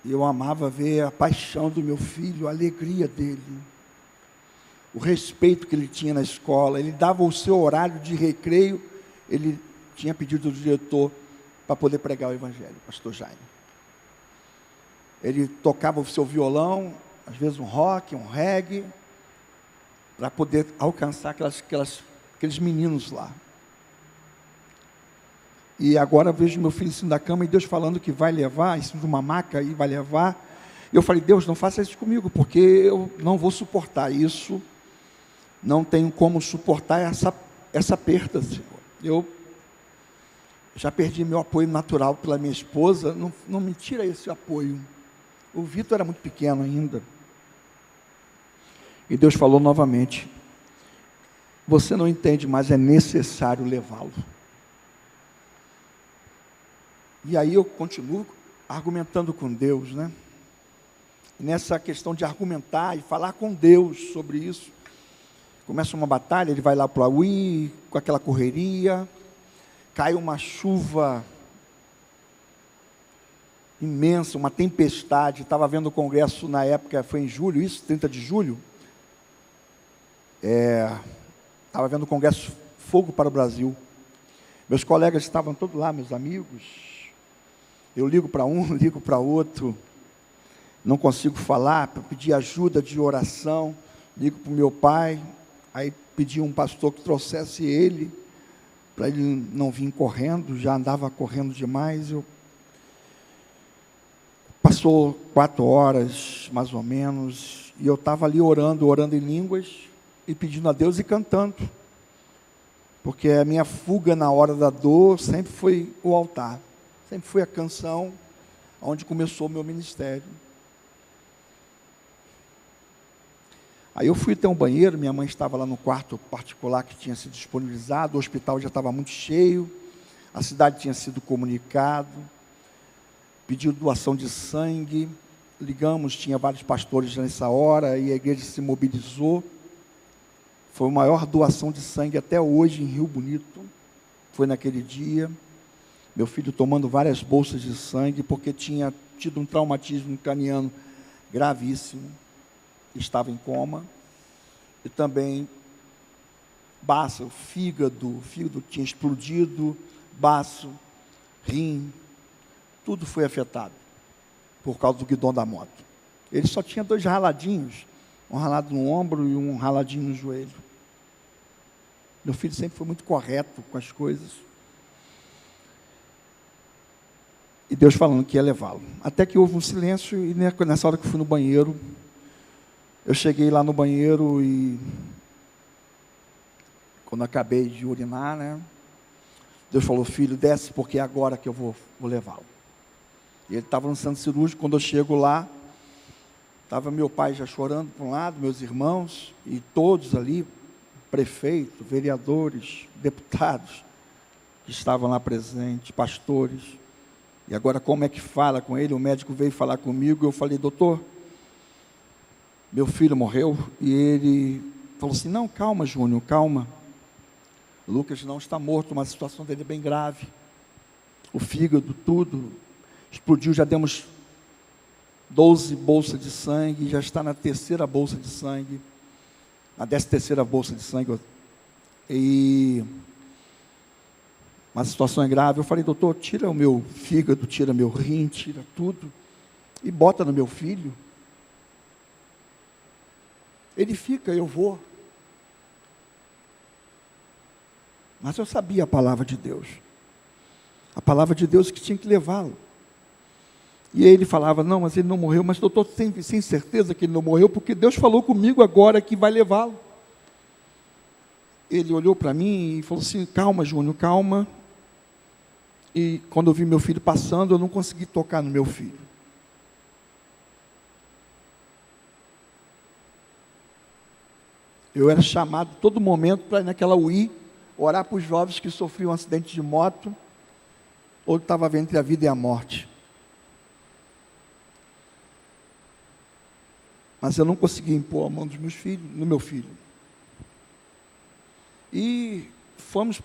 E eu amava ver a paixão do meu filho, a alegria dele, o respeito que ele tinha na escola. Ele dava o seu horário de recreio, ele tinha pedido do diretor para poder pregar o evangelho, pastor Jaime. Ele tocava o seu violão, às vezes um rock, um reggae, para poder alcançar aqueles meninos lá. E agora eu vejo meu filho em cima da cama e Deus falando que vai levar, em cima de uma maca, e vai levar. E eu falei: Deus, não faça isso comigo, porque eu não vou suportar isso, não tenho como suportar essa perda, Senhor. Eu já perdi meu apoio natural pela minha esposa, não me tira esse apoio. O Vitor era muito pequeno ainda. E Deus falou novamente: você não entende, mas é necessário levá-lo. E aí eu continuo argumentando com Deus, né? Nessa questão de argumentar e falar com Deus sobre isso. Começa uma batalha, ele vai lá para a UI, com aquela correria, cai uma chuva imensa, uma tempestade. Estava vendo o congresso na época, foi em julho, isso, 30 de julho. Estava vendo o congresso Fogo para o Brasil. Meus colegas estavam todos lá, meus amigos. Eu ligo para um, ligo para outro, não consigo falar, para pedir ajuda de oração. Ligo para o meu pai, aí pedi um pastor que trouxesse ele, para ele não vir correndo, já andava correndo demais. Passou 4 horas, mais ou menos, e eu estava ali orando em línguas, e pedindo a Deus e cantando, porque a minha fuga na hora da dor sempre foi o altar, sempre foi a canção, onde começou o meu ministério. Aí eu fui até um banheiro, minha mãe estava lá no quarto particular que tinha sido disponibilizado, o hospital já estava muito cheio, a cidade tinha sido comunicado, pediu doação de sangue, ligamos, tinha vários pastores nessa hora, e a igreja se mobilizou. Foi a maior doação de sangue até hoje em Rio Bonito, foi naquele dia. Meu filho tomando várias bolsas de sangue, porque tinha tido um traumatismo craniano gravíssimo, estava em coma. E também baço, o fígado tinha explodido, baço, rim, tudo foi afetado, por causa do guidão da moto. Ele só tinha 2 raladinhos, um ralado no ombro e um raladinho no joelho. Meu filho sempre foi muito correto com as coisas. E Deus falando que ia levá-lo. Até que houve um silêncio, e nessa hora que eu fui no banheiro, eu cheguei lá no banheiro e, quando acabei de urinar, né, Deus falou: filho, desce, porque é agora que eu vou levá-lo. E ele estava no centro cirúrgico. Quando eu chego lá, estava meu pai já chorando por um lado, meus irmãos, e todos ali, prefeito, vereadores, deputados, que estavam lá presentes, pastores. E agora como é que fala com ele? O médico veio falar comigo, eu falei: doutor, meu filho morreu. E ele falou assim: não, calma, Júnior, calma. Lucas não está morto, mas a situação dele é bem grave. O fígado, tudo explodiu, já demos 12 bolsas de sangue, já está na 3ª bolsa de sangue, na 13ª bolsa de sangue, e a situação é grave. Eu falei, doutor, tira o meu fígado, tira meu rim, tira tudo, e bota no meu filho. Ele fica, eu vou. Mas eu sabia a palavra de Deus. A palavra de Deus que tinha que levá-lo. E aí ele falava, não, mas ele não morreu. Mas doutor, sem certeza que ele não morreu, porque Deus falou comigo agora que vai levá-lo. Ele olhou para mim e falou assim, calma, Júnior, calma. E quando eu vi meu filho passando, eu não consegui tocar no meu filho. Eu era chamado todo momento para ir naquela UI, orar para os jovens que sofriam um acidente de moto, ou estava entre a vida e a morte. Mas eu não conseguia impor a mão dos meus filhos, no meu filho. E fomos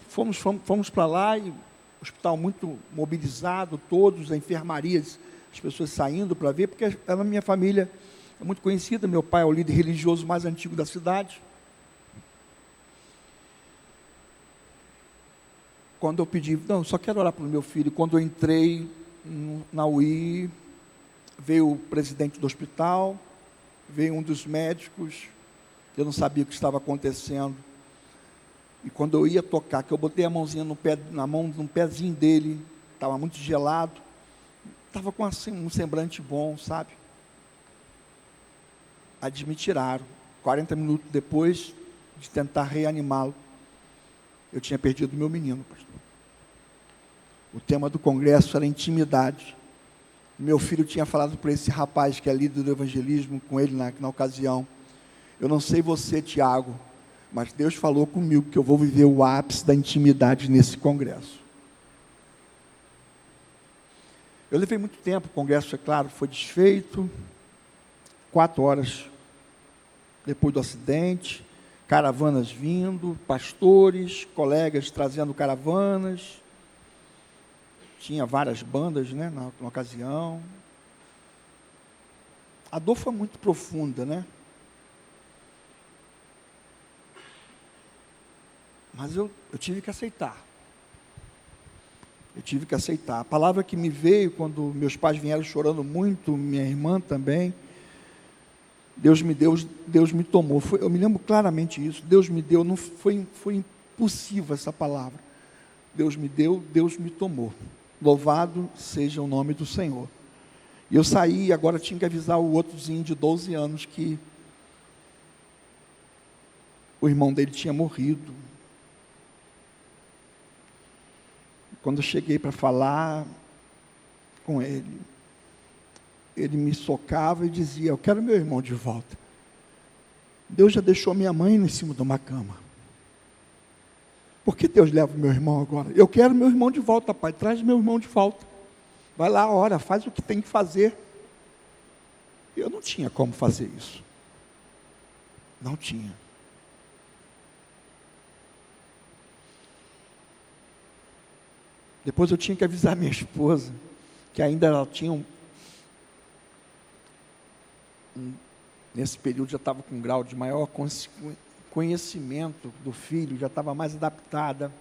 para lá, e o hospital muito mobilizado, todos, a enfermaria, as pessoas saindo para ver, porque a minha família é muito conhecida, meu pai é o líder religioso mais antigo da cidade. Quando eu pedi, não, só quero orar pelo meu filho, quando eu entrei na UI, veio o presidente do hospital, veio um dos médicos, eu não sabia o que estava acontecendo, e quando eu ia tocar, que eu botei a mãozinha no pezinho dele, estava muito gelado, estava com assim, um semblante bom, sabe? Aí me tiraram. 40 minutos depois de tentar reanimá-lo, eu tinha perdido meu menino, pastor. O tema do congresso era intimidade. Meu filho tinha falado para esse rapaz que é líder do evangelismo com ele na ocasião, eu não sei você, Tiago, mas Deus falou comigo que eu vou viver o ápice da intimidade nesse congresso. Eu levei muito tempo, o congresso, é claro, foi desfeito, 4 horas depois do acidente, caravanas vindo, pastores, colegas trazendo caravanas, tinha várias bandas, né, na ocasião. A dor foi muito profunda, né? Mas eu tive que aceitar. Eu tive que aceitar. A palavra que me veio quando meus pais vieram chorando muito, minha irmã também, Deus me deu, Deus me tomou. Eu me lembro claramente isso. Deus me deu, não foi impossível essa palavra. Deus me deu, Deus me tomou. Louvado seja o nome do Senhor. E eu saí, agora tinha que avisar o outrozinho de 12 anos que o irmão dele tinha morrido. Quando eu cheguei para falar com ele, ele me socava e dizia, eu quero meu irmão de volta. Deus já deixou minha mãe em cima de uma cama. Por que Deus leva o meu irmão agora? Eu quero meu irmão de volta, pai, traz meu irmão de volta. Vai lá, ora, faz o que tem que fazer. Eu não tinha como fazer isso. Não tinha. Depois eu tinha que avisar minha esposa, que ainda ela tinha nesse período já estava com um grau de maior conhecimento do filho, já estava mais adaptada.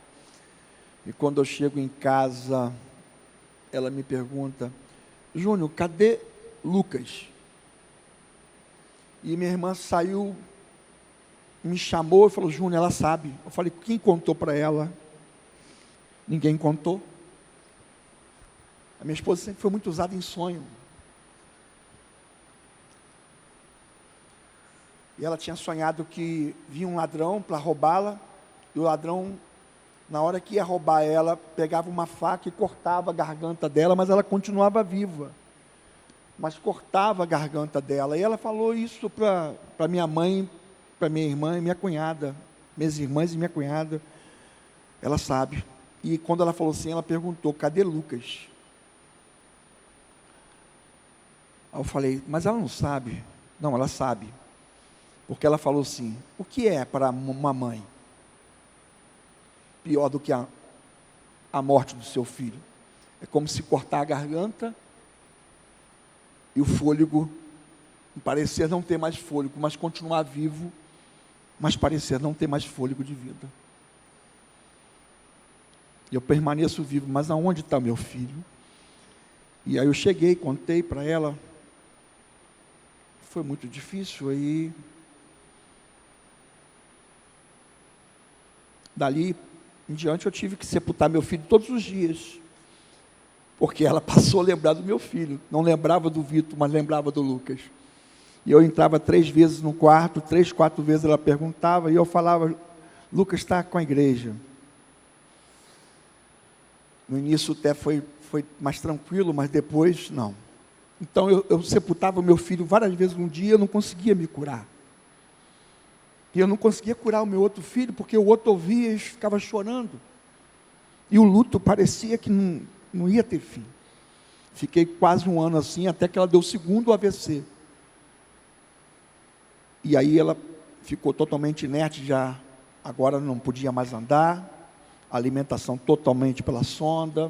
E quando eu chego em casa, ela me pergunta, Júnior, cadê Lucas? E minha irmã saiu, me chamou e falou, Júnior, ela sabe. Eu falei, quem contou para ela? Ninguém contou. A minha esposa sempre foi muito usada em sonho. E ela tinha sonhado que vinha um ladrão para roubá-la, e o ladrão, na hora que ia roubar ela, pegava uma faca e cortava a garganta dela, mas ela continuava viva. Mas cortava a garganta dela. E ela falou isso para minha mãe, para minha irmã e minha cunhada, minhas irmãs e minha cunhada. Ela sabe. E quando ela falou assim, ela perguntou, cadê Lucas? Aí eu falei, mas ela não sabe. Não, ela sabe. Porque ela falou assim, o que é para uma mãe pior do que a morte do seu filho? É como se cortar a garganta e o fôlego, parecer não ter mais fôlego, mas continuar vivo, mas parecer não ter mais fôlego de vida. Eu permaneço vivo, mas aonde está meu filho? E aí eu cheguei, contei para ela. Foi muito difícil. Aí, dali em diante, eu tive que sepultar meu filho todos os dias, porque ela passou a lembrar do meu filho. Não lembrava do Vitor, mas lembrava do Lucas. E eu entrava 3 vezes no quarto, 3, 4 vezes ela perguntava, e eu falava: Lucas está com a igreja. No início até foi mais tranquilo, mas depois não. Então eu sepultava meu filho várias vezes num dia, eu não conseguia me curar. E eu não conseguia curar o meu outro filho, porque o outro ouvia e ficava chorando. E o luto parecia que não ia ter fim. Fiquei quase 1 ano assim, até que ela deu o 2º AVC. E aí ela ficou totalmente inerte, já agora não podia mais andar, alimentação totalmente pela sonda,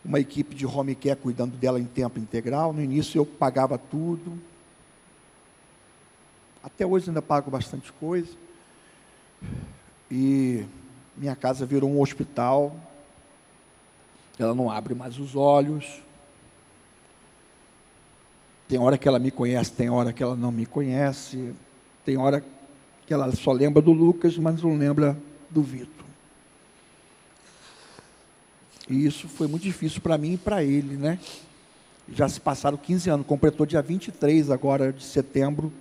uma equipe de home care cuidando dela em tempo integral. No início eu pagava tudo, até hoje ainda pago bastante coisa, e minha casa virou um hospital. Ela não abre mais os olhos, tem hora que ela me conhece, tem hora que ela não me conhece, tem hora que ela só lembra do Lucas, mas não lembra do Vitor. E isso foi muito difícil para mim e para ele, né? Já se passaram 15 anos, completou dia 23 agora de setembro.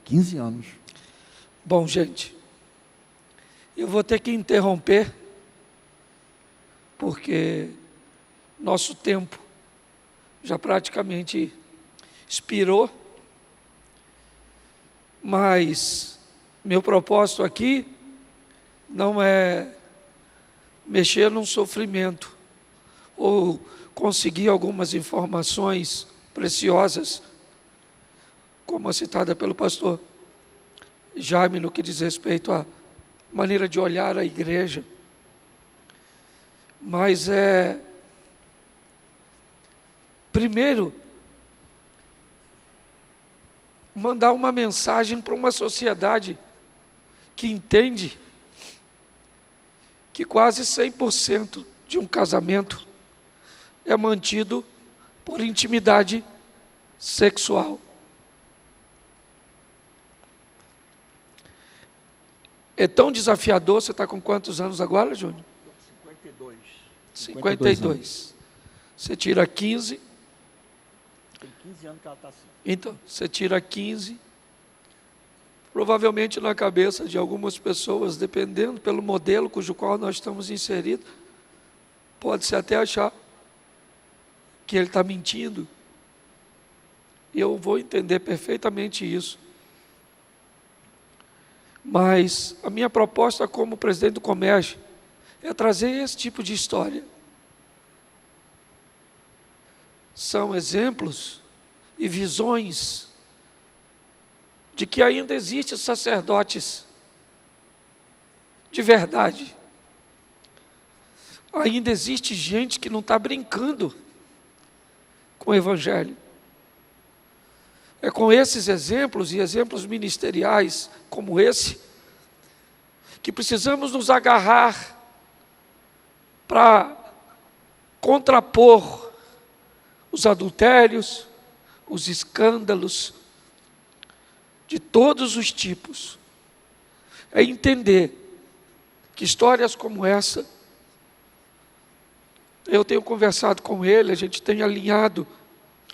15 anos. Bom, gente, eu vou ter que interromper, porque nosso tempo já praticamente expirou, mas meu propósito aqui não é mexer num sofrimento ou conseguir algumas informações preciosas, como a citada pelo pastor Jaime, no que diz respeito à maneira de olhar a igreja, mas primeiro, mandar uma mensagem para uma sociedade que entende que quase 100% de um casamento é mantido por intimidade sexual. É tão desafiador. Você está com quantos anos agora, Júnior? 52. 52. Você tira 15. Tem 15 anos que ela está assim. Então, você tira 15. Provavelmente na cabeça de algumas pessoas, dependendo pelo modelo cujo qual nós estamos inseridos, pode-se até achar que ele está mentindo. E eu vou entender perfeitamente isso. Mas a minha proposta como presidente do Comércio é trazer esse tipo de história. São exemplos e visões de que ainda existem sacerdotes de verdade. Ainda existe gente que não está brincando com o Evangelho. É com esses exemplos e exemplos ministeriais como esse que precisamos nos agarrar para contrapor os adultérios, os escândalos de todos os tipos. É entender que histórias como essa, eu tenho conversado com ele, a gente tem alinhado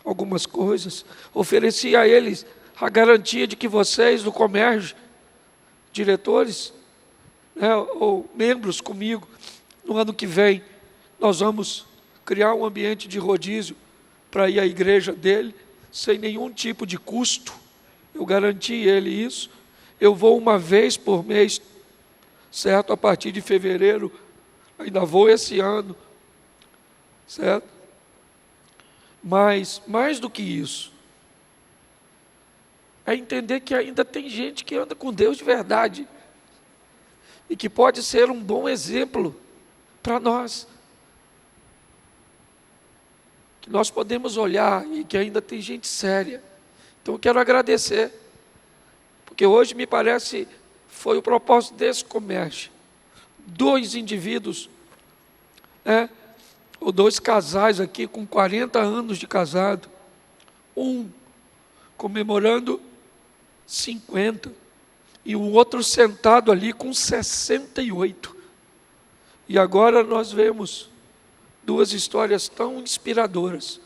algumas coisas, ofereci a eles a garantia de que vocês do comércio, diretores, né, ou membros comigo, no ano que vem, nós vamos criar um ambiente de rodízio para ir à igreja dele, sem nenhum tipo de custo. Eu garanti ele isso. Eu vou uma vez por mês, certo? A partir de fevereiro, ainda vou esse ano, certo? Mas, mais do que isso, é entender que ainda tem gente que anda com Deus de verdade e que pode ser um bom exemplo para nós. que nós podemos olhar e que ainda tem gente séria. Então eu quero agradecer, porque hoje me parece foi o propósito desse comércio. 2 indivíduos, ou 2 casais aqui com 40 anos de casado, um comemorando 50 e o outro sentado ali com 68. E agora nós vemos 2 histórias tão inspiradoras.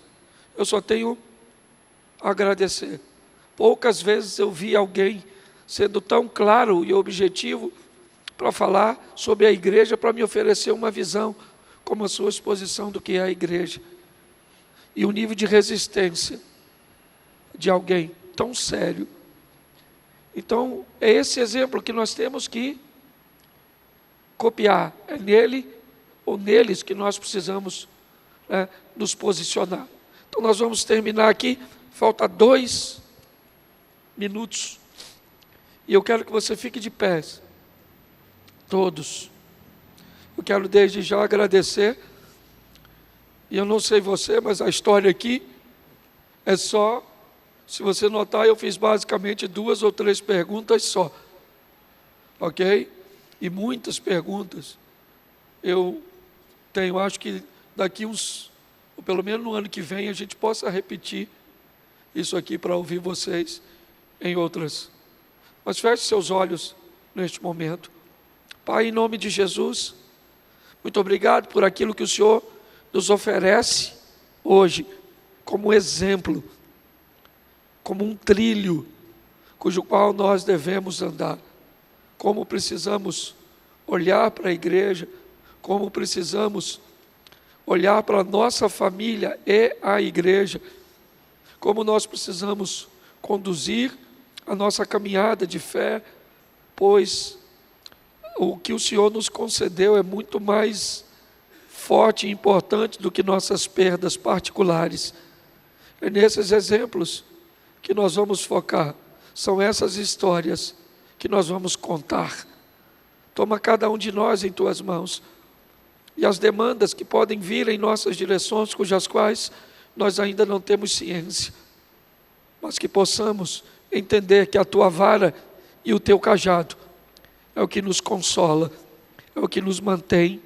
Eu só tenho a agradecer. Poucas vezes eu vi alguém sendo tão claro e objetivo para falar sobre a igreja, para me oferecer uma visão como a sua exposição do que é a igreja. E o nível de resistência de alguém tão sério. Então, é esse exemplo que nós temos que copiar. É nele ou neles que nós precisamos nos posicionar. Então, nós vamos terminar aqui. Falta 2 minutos. E eu quero que você fique de pé. Todos. Eu quero desde já agradecer. E eu não sei você, mas a história aqui é só... Se você notar, eu fiz basicamente 2 ou 3 perguntas só. Ok? E muitas perguntas. Eu tenho, acho que daqui uns, ou pelo menos no ano que vem, a gente possa repetir isso aqui para ouvir vocês em outras. Mas feche seus olhos neste momento. Pai, em nome de Jesus, muito obrigado por aquilo que o Senhor nos oferece hoje, como exemplo, como um trilho, cujo qual nós devemos andar. Como precisamos olhar para a igreja, como precisamos olhar para a nossa família e a igreja, como nós precisamos conduzir a nossa caminhada de fé, pois o que o Senhor nos concedeu é muito mais forte e importante do que nossas perdas particulares. É nesses exemplos que nós vamos focar, são essas histórias que nós vamos contar. Toma cada um de nós em tuas mãos, e as demandas que podem vir em nossas direções, cujas quais nós ainda não temos ciência, mas que possamos entender que a tua vara e o teu cajado é o que nos consola, é o que nos mantém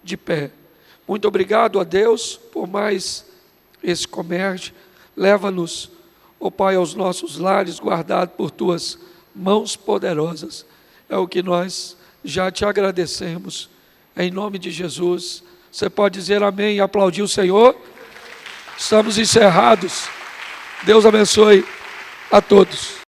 de pé. Muito obrigado a Deus por mais esse comércio. Leva-nos, ó Pai, aos nossos lares, guardado por tuas mãos poderosas. É o que nós já te agradecemos, em nome de Jesus. Você pode dizer amém e aplaudir o Senhor? Estamos encerrados. Deus abençoe a todos.